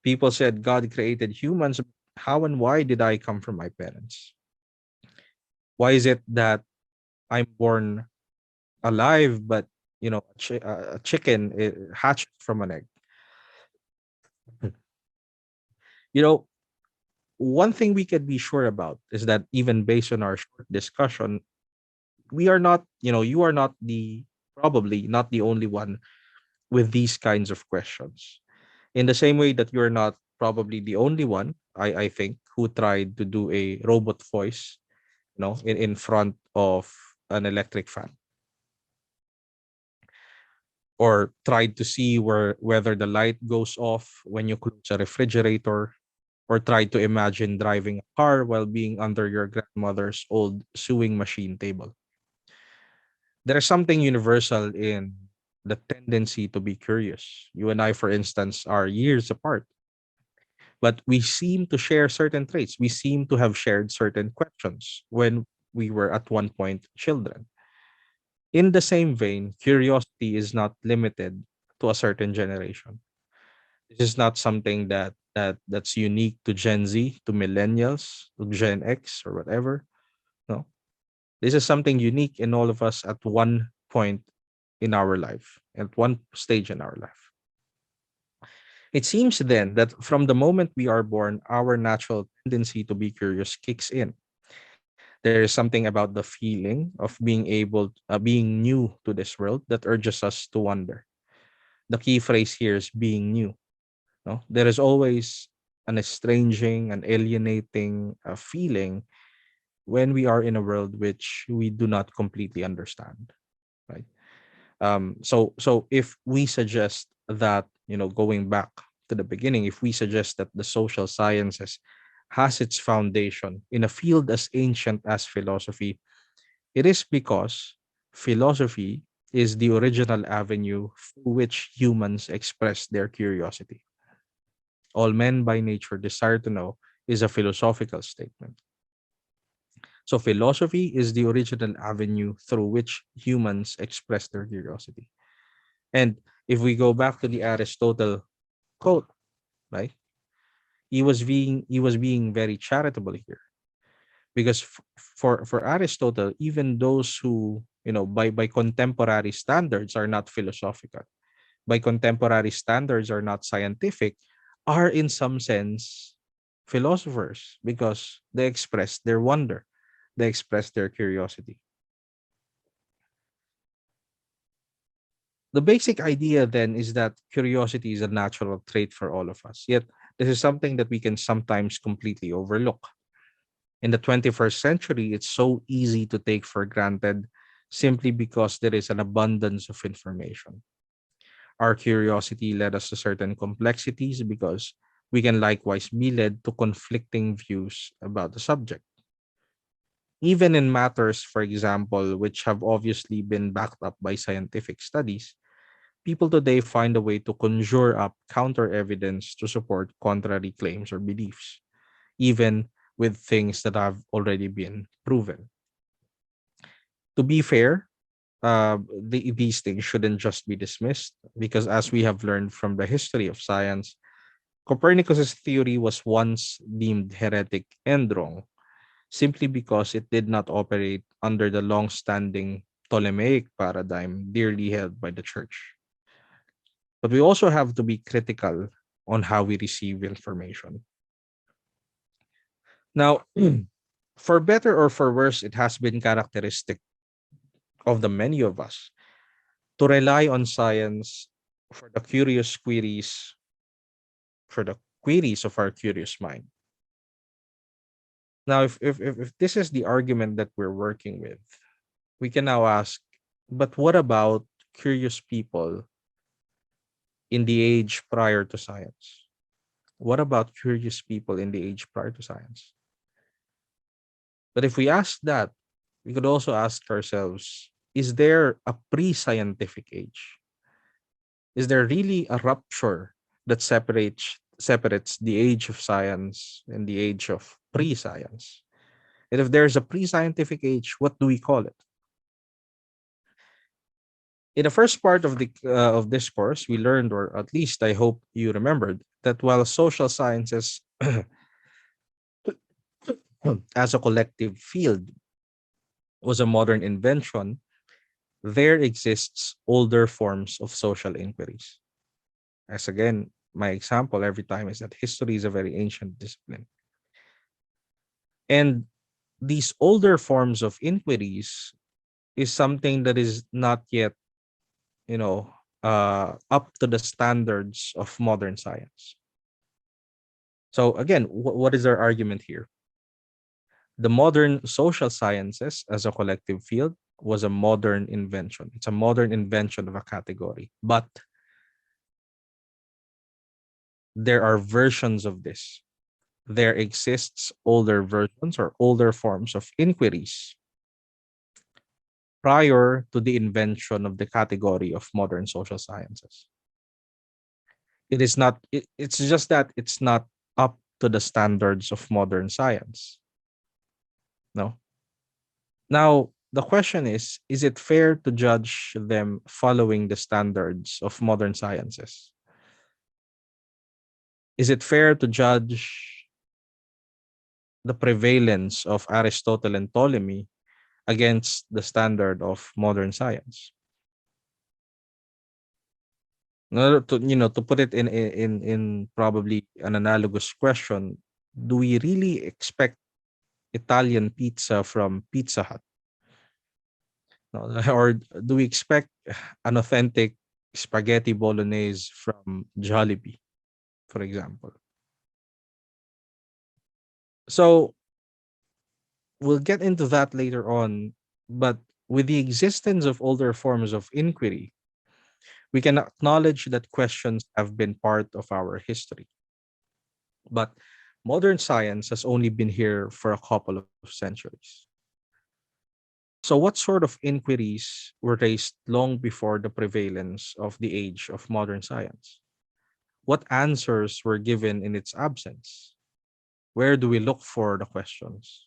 People said God created humans. How and why did I come from my parents? Why is it that I'm born alive, but a chicken hatched from an egg? You know, one thing we can be sure about is that even based on our short discussion, we are not, you are not probably not the only one with these kinds of questions. In the same way that you're not probably the only one, I think, who tried to do a robot voice, in front of an electric fan, or tried to see whether the light goes off when you close a refrigerator, or tried to imagine driving a car while being under your grandmother's old sewing machine table. There is something universal in the tendency to be curious. You and I, for instance, are years apart, but we seem to share certain traits. We seem to have shared certain questions when we were at one point children. In the same vein, curiosity is not limited to a certain generation. This is not something that's unique to Gen Z, to millennials, to Gen X or whatever. No. This is something unique in all of us at one point in our life, at one stage in our life. It seems then that from the moment we are born, our natural tendency to be curious kicks in. There is something about the feeling of being new to this world that urges us to wonder. The key phrase here is being new. No, there is always an estranging, an alienating feeling when we are in a world which we do not completely understand. Right. So if we suggest that, going back to the beginning, if we suggest that the social sciences has its foundation in a field as ancient as philosophy, it is because philosophy is the original avenue through which humans express their curiosity. All men by nature desire to know is a philosophical statement. So philosophy is the original avenue through which humans express their curiosity. And if we go back to the Aristotle quote, right? He was being very charitable here, because for Aristotle, even those who, by contemporary standards are not philosophical, by contemporary standards are not scientific, are in some sense philosophers because they express their wonder, they express their curiosity. The basic idea then is that curiosity is a natural trait for all of us. Yet, this is something that we can sometimes completely overlook. In the 21st century, it's so easy to take for granted simply because there is an abundance of information. Our curiosity led us to certain complexities because we can likewise be led to conflicting views about the subject. Even in matters, for example, which have obviously been backed up by scientific studies, people today find a way to conjure up counter evidence to support contrary claims or beliefs, even with things that have already been proven. To be fair, these things shouldn't just be dismissed because, as we have learned from the history of science, Copernicus's theory was once deemed heretic and wrong simply because it did not operate under the long standing Ptolemaic paradigm dearly held by the church. But we also have to be critical on how we receive information. Now, for better or for worse, it has been characteristic of the many of us to rely on science for the curious queries, for the queries of our curious mind. Now, if this is the argument that we're working with, we can now ask, but what about curious people in the age prior to science? What about curious people in the age prior to science? But if we ask that, we could also ask ourselves, is there a pre-scientific age? Is there really a rupture that separates the age of science and the age of pre-science? And if there's a pre-scientific age, what do we call it? In the first part of this course, we learned, or at least I hope you remembered, that while social sciences as a collective field was a modern invention, there exists older forms of social inquiries. As again, my example every time is that history is a very ancient discipline. And these older forms of inquiries is something that is not yet, you know, up to the standards of modern science. So again, what is our argument here? The modern social sciences as a collective field was a modern invention. It's a modern invention of a category. But there are versions of this there exists older versions or older forms of inquiries prior to the invention of the category of modern social sciences. It is not, it's just that it's not up to the standards of modern science. No. Now, the question is it fair to judge them following the standards of modern sciences? Is it fair to judge the prevalence of Aristotle and Ptolemy against the standard of modern science? No, to put it in probably an analogous question, do we really expect Italian pizza from Pizza Hut? No, or do we expect an authentic spaghetti bolognese from Jollibee, for example? So we'll get into that later on, but with the existence of older forms of inquiry, we can acknowledge that questions have been part of our history. But modern science has only been here for a couple of centuries. So, what sort of inquiries were raised long before the prevalence of the age of modern science? What answers were given in its absence? Where do we look for the questions?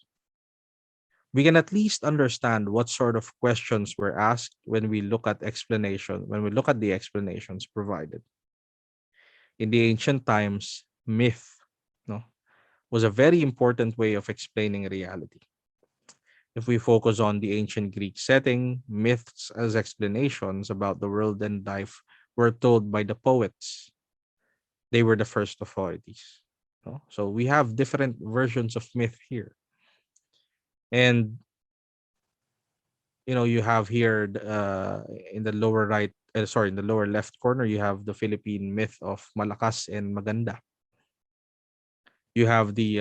We can at least understand what sort of questions were asked when we look at the explanations provided. In the ancient times, myth, no, was a very important way of explaining reality. If we focus on the ancient Greek setting, myths as explanations about the world and life were told by the poets. They were the first authorities. No? So we have different versions of myth here. And you have here in the lower right, sorry, in the lower left corner, you have the Philippine myth of Malakas and Maganda. You have the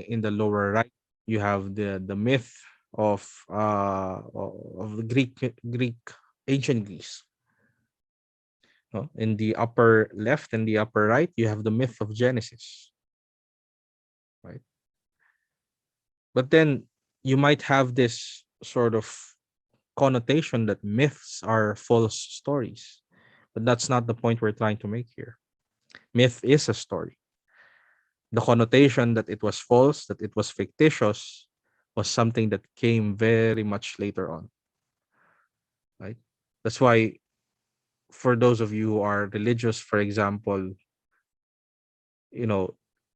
in the lower right, you have the myth of the Greek ancient Greece. No? In the upper left and the upper right, you have the myth of Genesis, right? But then you might have this sort of connotation that myths are false stories, but that's not the point we're trying to make here. Myth is a story. The connotation that it was false, that it was fictitious, was something that came very much later on, right? That's why, for those of you who are religious, for example, you know,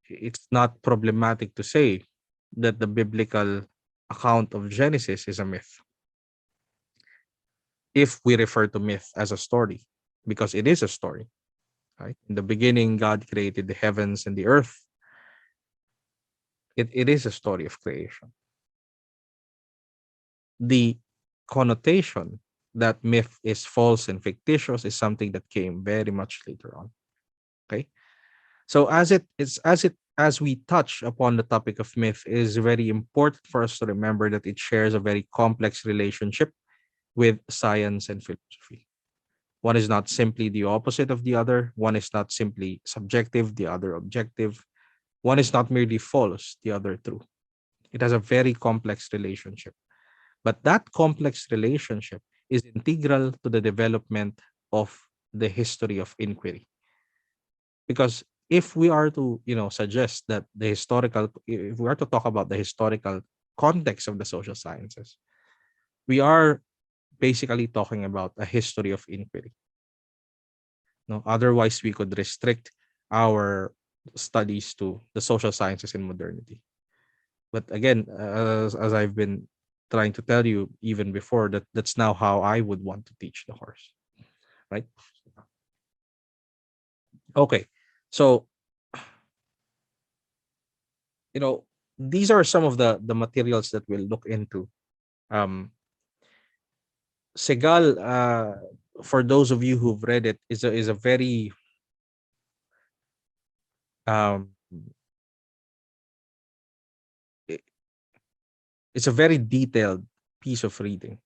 it's not problematic to say that the biblical account of Genesis is a myth if we refer to myth as a story, because it is a story, right? In the beginning, God created the heavens and the earth. It is a story of creation. The connotation that myth is false and fictitious is something that came very much later on. Okay. So as we touch upon the topic of myth, it is very important for us to remember that it shares a very complex relationship with science and philosophy. One is not simply the opposite of the other. One is not simply subjective, the other objective. One is not merely false, the other true. It has a very complex relationship. But that complex relationship is integral to the development of the history of inquiry. Because if we are to, suggest that if we are to talk about the historical context of the social sciences, we are basically talking about a history of inquiry. No, otherwise we could restrict our studies to the social sciences in modernity. But again, as I've been trying to tell you even before, that's now how I would want to teach the course, right? Okay, so these are some of the materials that we'll look into. Segal, for those of you who've read it, is a very um, i- it's a very detailed piece of reading.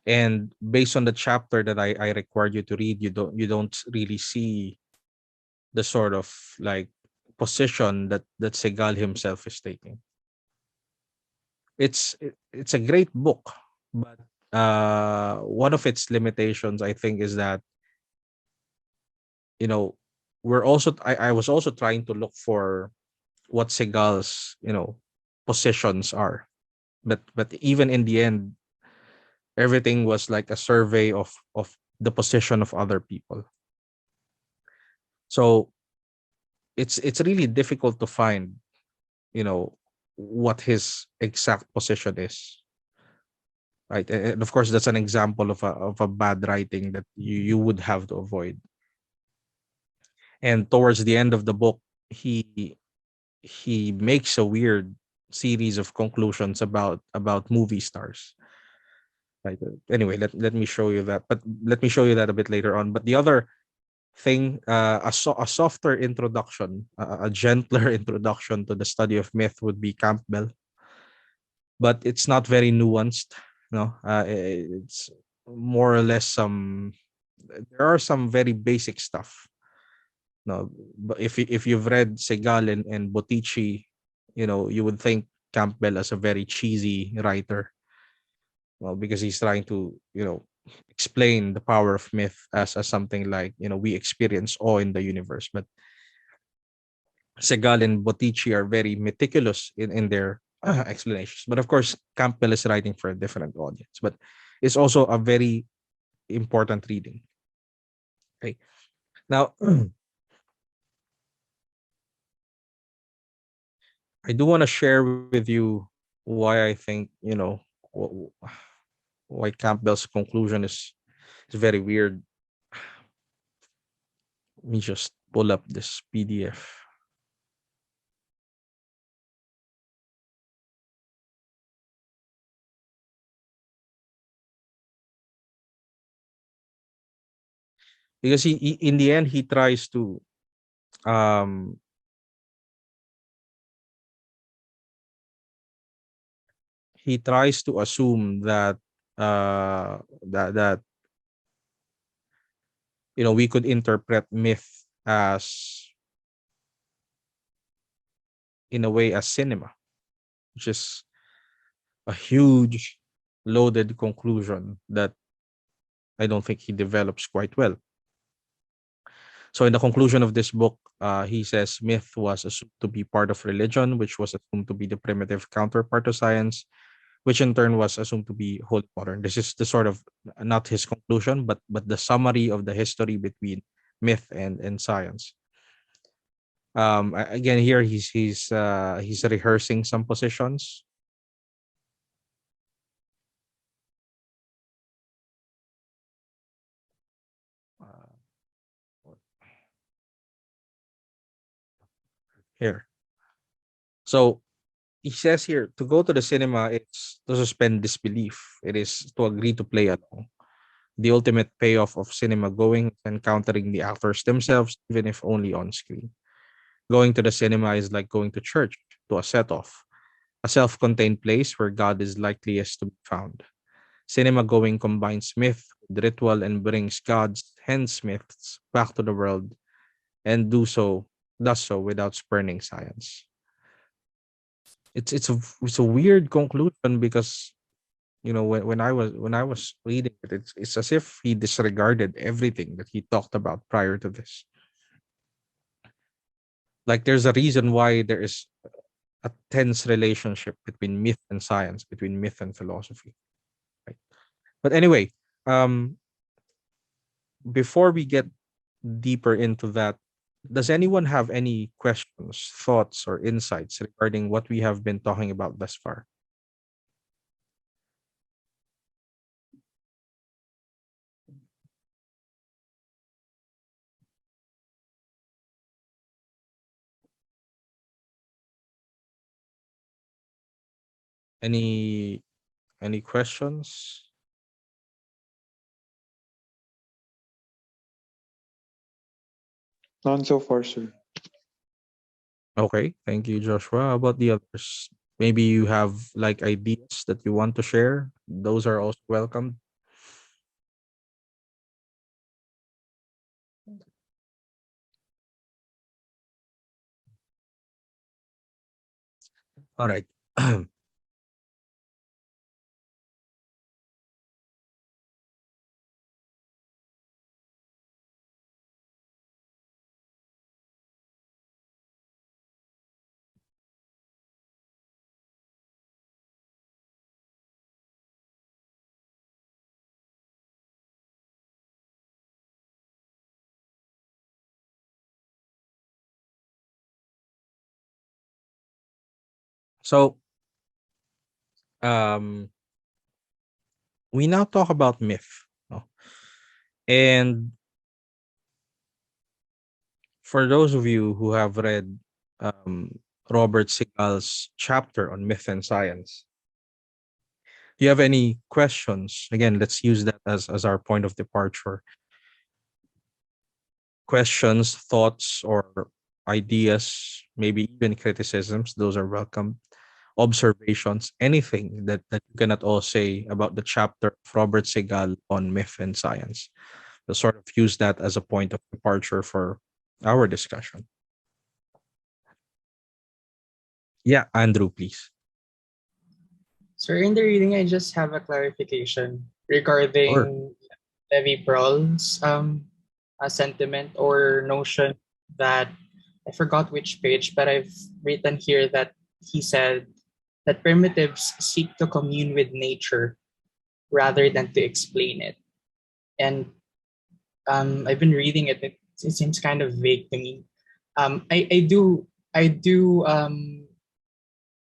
And based on the chapter that I required you to read, you don't really see the sort of like position that Segal himself is taking. It's a great book, but one of its limitations, I think, is that, you know, I was also trying to look for what Segal's, positions are, but even in the end, everything was like a survey of the position of other people. So it's really difficult to find, you know, what his exact position is, right? And of course, that's an example of a bad writing that you would have to avoid. And towards the end of the book, he he makes a weird series of conclusions about movie stars, right? Anyway, let me show you that, but let me show you that a bit later on. But the other thing, a softer introduction, a gentler introduction to the study of myth would be Campbell, but it's not very nuanced. No, it's more or less some. There are some very basic stuff. No, but if you've read Segal and Bottici, you would think Campbell as a very cheesy writer. Well, because he's trying to, explain the power of myth as something like, we experience awe in the universe. But Segal and Bottici are very meticulous in their explanations. But of course, Campbell is writing for a different audience. But it's also a very important reading. Okay. Now, I do want to share with you why I think, wh- why Campbell's conclusion is very weird. Let me just pull up this PDF. Because in the end um he tries to assume that that we could interpret myth as, in a way, as cinema, which is a huge loaded conclusion that I don't think he develops quite well. So in the conclusion of this book, he says myth was assumed to be part of religion, which was assumed to be the primitive counterpart of science, which in turn was assumed to be whole modern. This is the sort of, not his conclusion, but the summary of the history between myth and science. Again, here he's rehearsing some positions. Uh, Here, so he says here, to go to the cinema, it's to suspend disbelief. It is to agree to play along. The ultimate payoff of cinema going is encountering the actors themselves, even if only on screen. Going to the cinema is like going to church, to a set off, a self contained place where God is likeliest to be found. Cinema going combines myth with ritual and brings gods, hence myths, back to the world, and does so without spurning science. It's a weird conclusion because, when I was reading it, it's as if he disregarded everything that he talked about prior to this. Like, there's a reason why there is a tense relationship between myth and science, between myth and philosophy, right? But anyway, um before we get deeper into that, does anyone have any questions, thoughts, or insights regarding what we have been talking about thus far? Any questions? None so far, sir. Okay, thank you, Joshua. How about the others? Maybe you have like ideas that you want to share. Those are also welcome. All right. So um, we now talk about myth. No? And for those of you who have read Robert Sigal's chapter on myth and science, do you have any questions? Again, let's use that as our point of departure. Questions, thoughts, or ideas, maybe even criticisms, those are welcome. Observations, anything that you cannot all say about the chapter of Robert Segal on myth and science. To sort of use that as a point of departure for our discussion. Yeah, Andrew, please. So in the reading, I just have a clarification Sure. regarding Levi Pearl's sentiment or notion that I forgot which page, but I've written here that he said that primitives seek to commune with nature rather than to explain it. And I've been reading it. It seems kind of vague to me. I do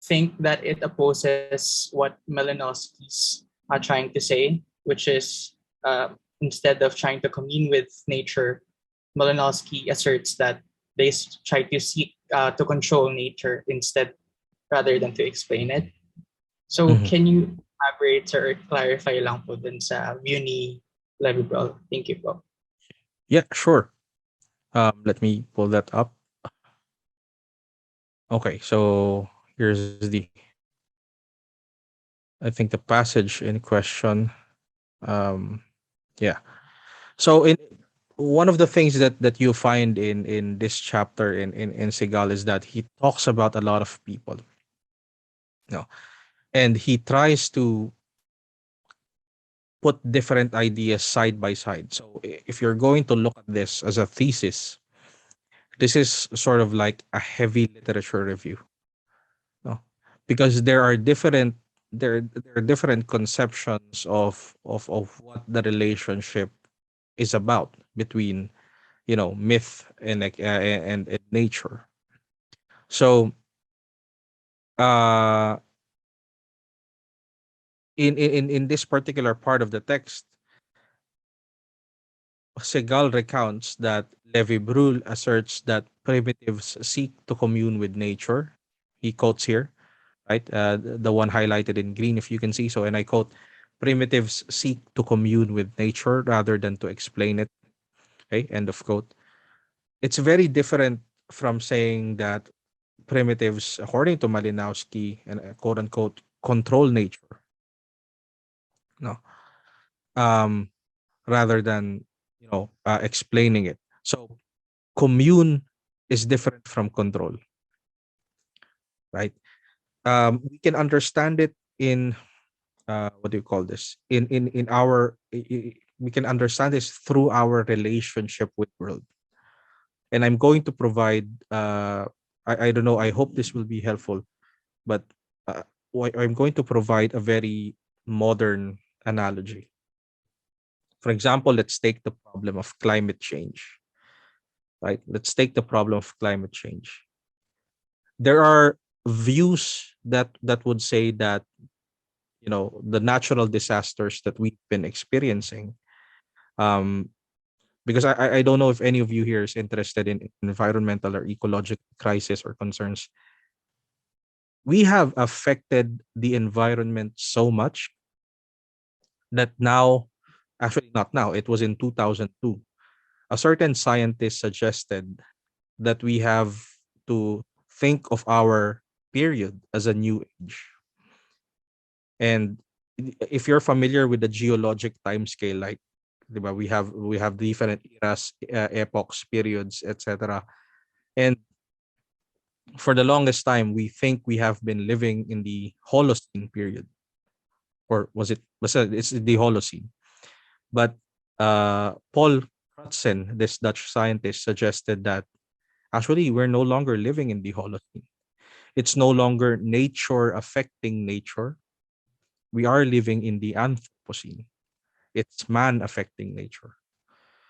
think that it opposes what Malinowski's are trying to say, which is instead of trying to commune with nature, Malinowski asserts that they try to seek to control nature instead rather than to explain it. So Mhm. can you elaborate or clarify lang po dun sa view ni Levi Bro? Thank you po. Yeah, sure. Let me pull that up. Okay, so here's I think the passage in question. Um, yeah. So in one of the things that you find in this chapter in Segal is that he talks about a lot of people. No, and he tries to put different ideas side by side. So if you're going to look at this as a thesis, this is sort of like a heavy literature review. No, because there are different conceptions of what the relationship is about between myth and nature. So uh in this particular part of the text, Segal recounts that Levi Brul asserts that primitives seek to commune with nature. He quotes here, right? The one highlighted in green, if you can see so, and I quote: primitives seek to commune with nature rather than to explain it. Okay, end of quote. It's very different from saying that primitives, according to Malinowski, and quote unquote, control nature. No, um, rather than explaining it. So commune is different from control, right? We can understand it in what do you call this? In our we can understand this through our relationship with world. And I'm going to provide I don't know, I hope this will be helpful, but uh, I'm going to provide a very modern analogy. For example, let's take the problem of climate change, right? Let's take the problem of climate change. There are views that would say that the natural disasters that we've been experiencing, um, because I don't know if any of you here is interested in environmental or ecological crisis or concerns. We have affected the environment so much that now, actually not now, it was in 2002, a certain scientist suggested that we have to think of our period as a new age. And if you're familiar with the geologic time scale, like, diba, we have different eras, epochs, periods, etc. And for the longest time, we think we have been living in the Holocene period, or it's the Holocene. But Paul Crutzen, this Dutch scientist, suggested that actually we're no longer living in the Holocene. It's no longer nature affecting nature. We are living in the Anthropocene. It's man affecting nature.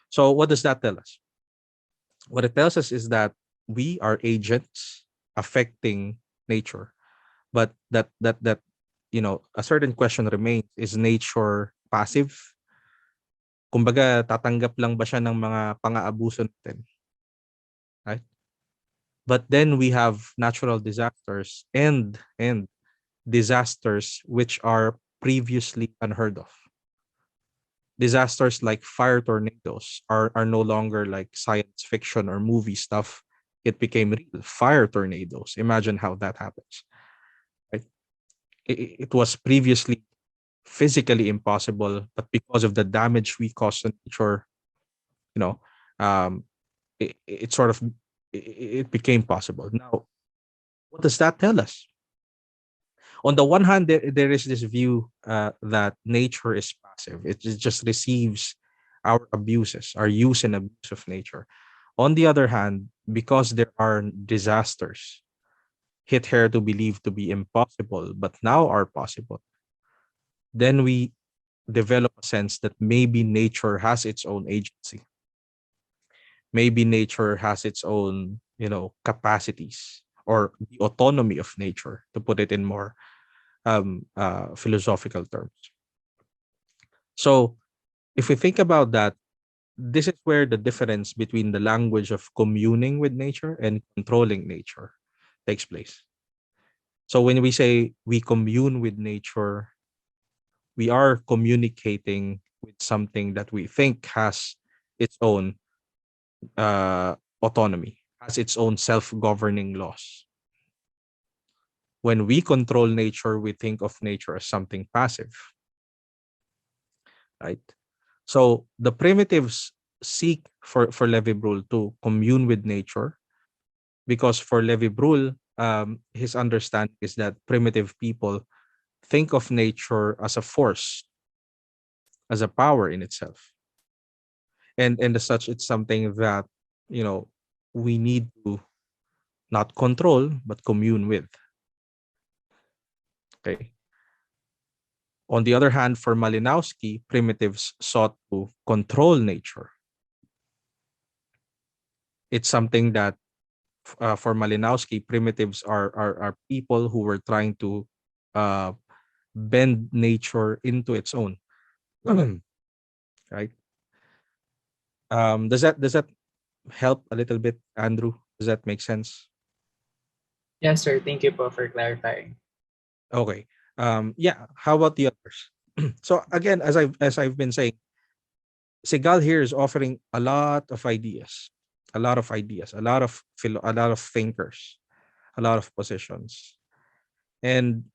So what does that tell us? What it tells us is that we are agents affecting nature, but that a certain question remains: is nature passive? Kumbaga, tatanggap lang ba siya ng mga pang-aabuso natin? Right? But then we have natural disasters and disasters which are previously unheard of. Disasters like fire tornadoes are no longer like science fiction or movie stuff. It became real. Fire tornadoes. Imagine how that happens. Right? It was previously physically impossible, but because of the damage we caused to nature, you know, um, it sort of it became possible. Now, what does that tell us? On the one hand, there is this view that nature is passive. It just receives our abuses, our use and abuse of nature. On the other hand, because there are disasters hit here to believe to be impossible, but now are possible, then we develop a sense that maybe nature has its own agency. Maybe nature has its own, capacities, or the autonomy of nature, to put it in more philosophical terms. So if we think about that, this is where the difference between the language of communing with nature and controlling nature takes place. So when we say we commune with nature, we are communicating with something that we think has its own autonomy, has its own self-governing laws. When we control nature, we think of nature as something passive, right? So the primitives seek for Levi-Brule to commune with nature, because for Levi-Brule, his understanding is that primitive people think of nature as a force, as a power in itself, and as such, it's something that we need to not control but commune with. Okay. On the other hand, for Malinowski, primitives sought to control nature. It's something that for Malinowski, primitives are people who were trying to uh, bend nature into its own. Right? Does that help a little bit, Andrew? Does that make sense? Yes, sir. Thank you po for clarifying. Okay. Yeah. How about the others? So again, as I've been saying, Segal here is offering a lot of ideas, a lot of ideas, a lot of thinkers, a lot of positions, and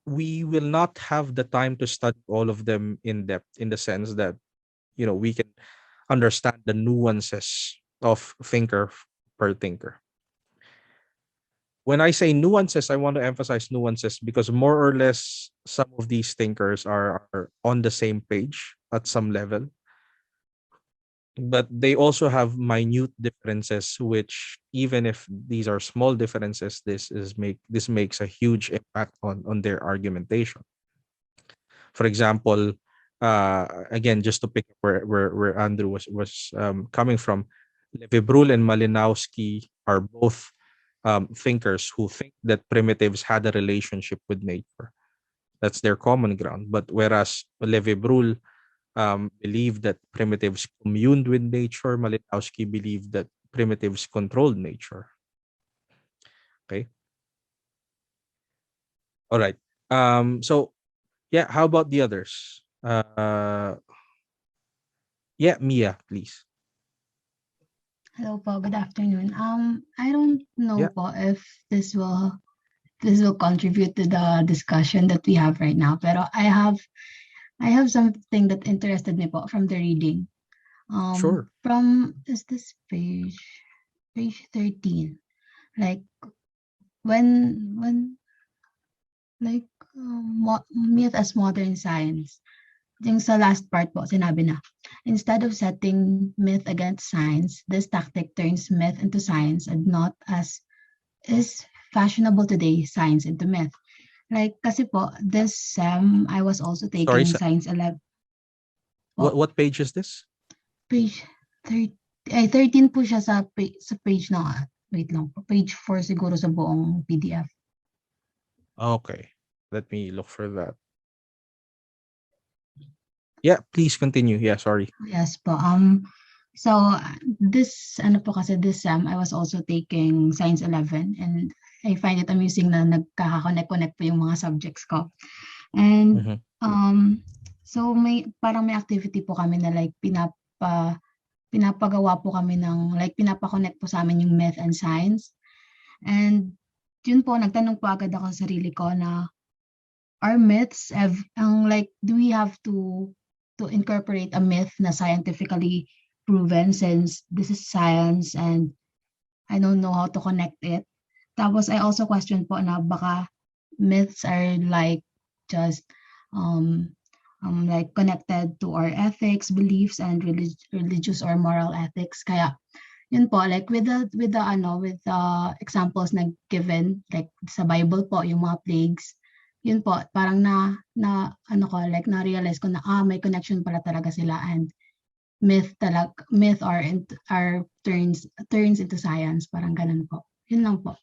we will not have the time to study all of them in depth, in the sense that we can understand the nuances of thinker per thinker. When I say nuances, I want to emphasize nuances because more or less some of these thinkers are on the same page at some level, but they also have minute differences, which, even if these are small differences, this makes a huge impact on their argumentation. For example, again, just to pick up where Andrew was coming from, Levi-Brule and Malinowski are both thinkers who think that primitives had a relationship with nature. That's their common ground. But whereas Levi-Brule believed that primitives communed with nature, Malinowski believed that primitives controlled nature. Okay. All right. So yeah, how about the others? Yeah, Mia, please. Hello po, good afternoon. I don't know Yeah. po if this will contribute to the discussion that we have right now. Pero I have something that interested me po from the reading. Sure. From is this page 13. Like when like myth as modern science. Yung sa last part po, sinabi na, instead of setting myth against science, this tactic turns myth into science and not as is fashionable today, science into myth. Like, kasi po, this I was also Sorry, taking Science 11 what page is this? page 30, 13 po siya sa page na, wait lang po, page 4 siguro sa buong PDF. Okay, let me look for that. Yeah, please continue. Yeah, sorry. Yes po. So this ano po kasi this I was also taking Science 11 and I find it amusing na nagkaka-connect po yung mga subjects ko. And Mhm. so parang may activity po kami na like pinapagawa po kami ng like pinapa-connect po sa amin yung math and science. And yun po, nagtanong po agad ako sa sarili ko na are myths like do we have to incorporate a myth na scientifically proven since this is science and I don't know how to connect it. Tapos I also question po na baka myths are like just like connected to our ethics, beliefs, and religious or moral ethics. Kaya yun po, like with the examples na given, like sa Bible po, yung mga plagues, yun po, parang na-realize ko na, may connection pala talaga sila and myth turns into science, parang ganun po. Yun lang po.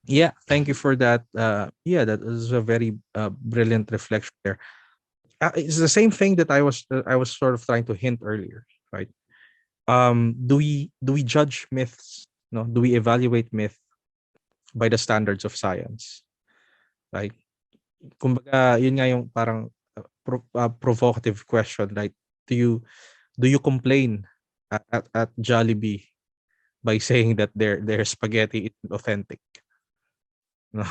Yeah, thank you for that. Yeah, that is a very brilliant reflection there. It's the same thing that I was sort of trying to hint earlier, right? Do we judge myths? No, do we evaluate myth by the standards of science? Right? Kumbaga, yun nga yung parang provocative question, right? Do you complain at Jollibee by saying that their spaghetti isn't authentic? No?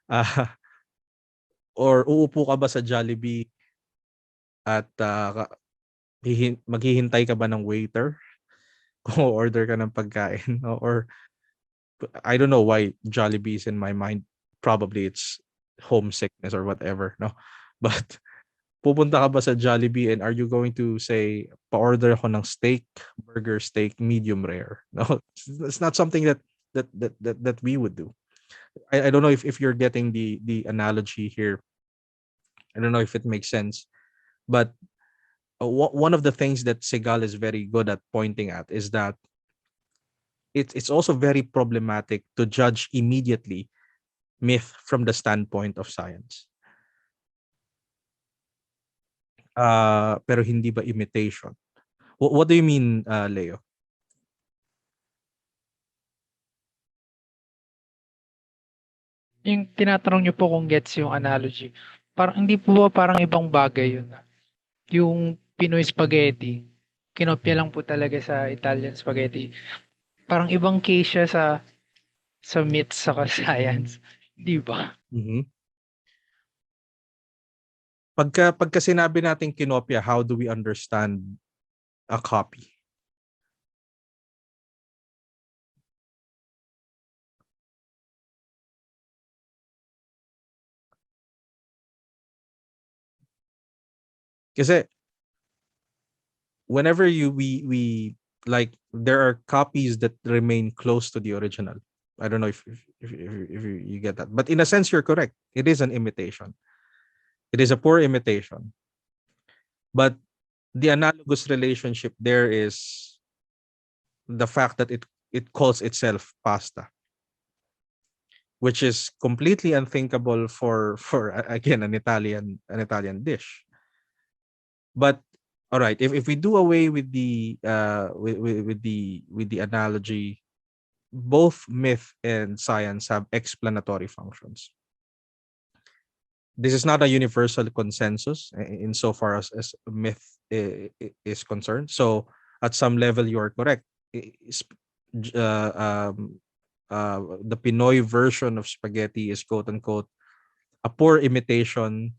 Ah, or uupo ka ba sa Jollibee at maghihintay ka ba ng waiter kung order ka ng pagkain? No? Or I don't know why Jollibee is in my mind. Probably it's homesickness or whatever, no? But pupunta ka ba sa Jollibee and are you going to say, pa-order ako ng burger steak, medium rare? No, it's not something that we would do. I don't know if you're getting the analogy here. I don't know if it makes sense, but one of the things that Segal is very good at pointing at is that it's also very problematic to judge immediately myth from the standpoint of science. Pero hindi ba imitation? What do you mean, Leo? Yung tinatanong niyo po kung gets yung analogy, parang hindi po ba parang ibang bagay yun? Yung Pinoy spaghetti, kinopya lang po talaga sa Italian spaghetti. Parang ibang case siya sa myths saka science, di ba? Mhm. Pagka sinabi natin kinopya, how do we understand a copy? Kasi whenever we like there are copies that remain close to the original. I don't know if you get that. But in a sense you're correct. It is an imitation. It is a poor imitation. But the analogous relationship there is the fact that it calls itself pasta, which is completely unthinkable for again an Italian dish. But all right, if we do away with the with the analogy, both myth and science have explanatory functions. This is not a universal consensus insofar as myth is concerned. So at some level you are correct. The Pinoy version of spaghetti is quote unquote a poor imitation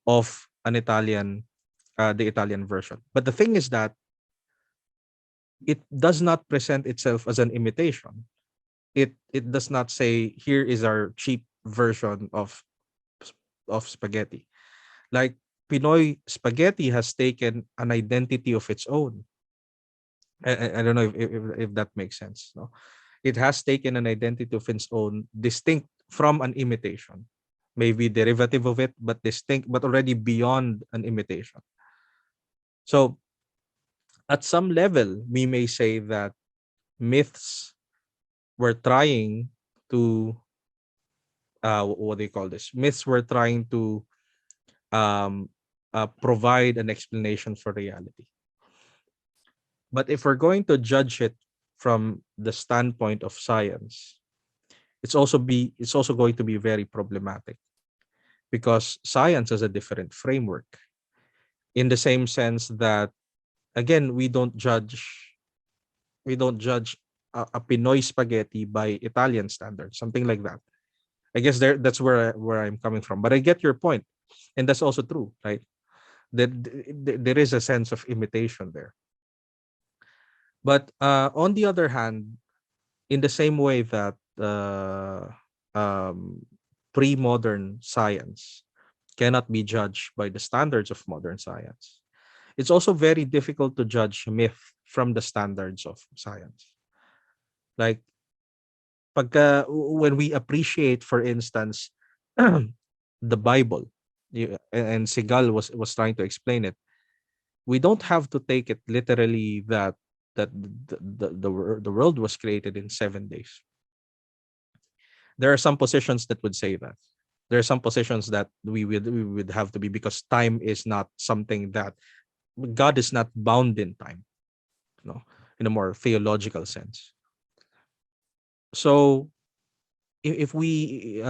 of an the Italian version. But the thing is that it does not present itself as an imitation. it does not say here is our cheap version of spaghetti. Like Pinoy spaghetti has taken an identity of its own. I don't know if that makes sense. No, it has taken an identity of its own, distinct from an imitation, maybe derivative of it, but distinct, but already beyond an imitation. So at some level, we may say that myths were trying to what do you call this? Myths were trying to um, provide an explanation for reality. But if we're going to judge it from the standpoint of science, it's also going to be very problematic because science has a different framework in the same sense that again we don't judge a Pinoy spaghetti by Italian standards, something like that. I guess that's where I'm coming from. But I get your point, and that's also true, right? That there is a sense of imitation there. But on the other hand, in the same way that um, pre-modern science cannot be judged by the standards of modern science, it's also very difficult to judge myth from the standards of science. Like when we appreciate, for instance, the Bible, and Sigal was trying to explain it. We don't have to take it literally that the world was created in 7 days. There are some positions that would say that. There are some positions that we would have to be, because time is not something that God is not bound in time, in a more theological sense. So if we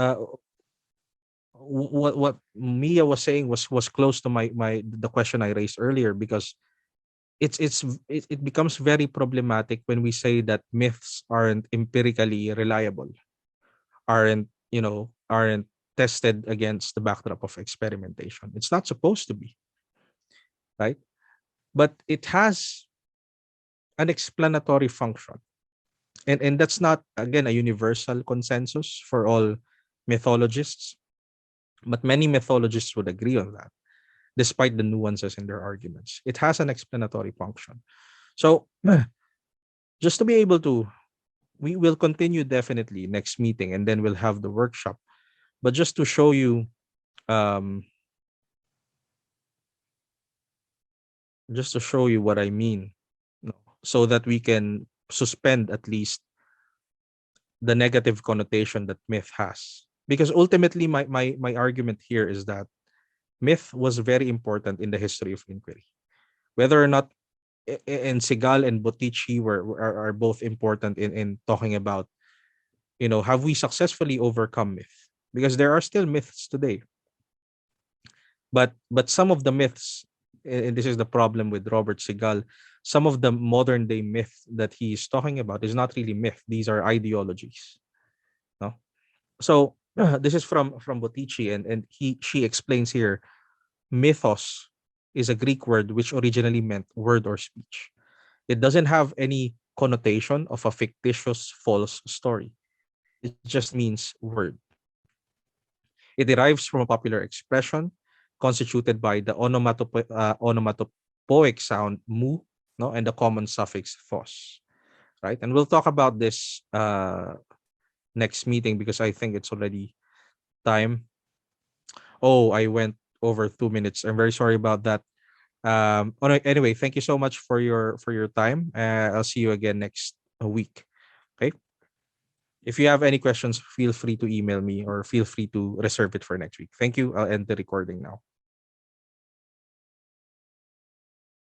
what Mia was saying was close to my the question I raised earlier, because it becomes very problematic when we say that myths aren't empirically reliable, aren't tested against the backdrop of experimentation. It's not supposed to be, right? But it has an explanatory function. And that's not, again, a universal consensus for all mythologists, but many mythologists would agree on that, despite the nuances in their arguments. It has an explanatory function. So just to be able to, we will continue definitely next meeting, and then we'll have the workshop. But just to show you, um, what I mean, so that we can suspend at least the negative connotation that myth has. Because ultimately, my argument here is that myth was very important in the history of inquiry. Whether or not, and Sigal and Bottici are both important in talking about, have we successfully overcome myth? Because there are still myths today. But some of the myths, and this is the problem with Robert Sigal, some of the modern day myth that he's talking about is not really myth. These are ideologies. No? So this is from Bottici, and she explains here, mythos is a Greek word which originally meant word or speech. It doesn't have any connotation of a fictitious false story. It just means word. It derives from a popular expression constituted by the onomatopoeic sound mu, no, and the common suffix thos, right? And we'll talk about this next meeting, because I think it's already time. Oh, I went over 2 minutes. I'm very sorry about that. Anyway, thank you so much for your time. I'll see you again next week. Okay. If you have any questions, feel free to email me, or feel free to reserve it for next week. Thank you. I'll end the recording now.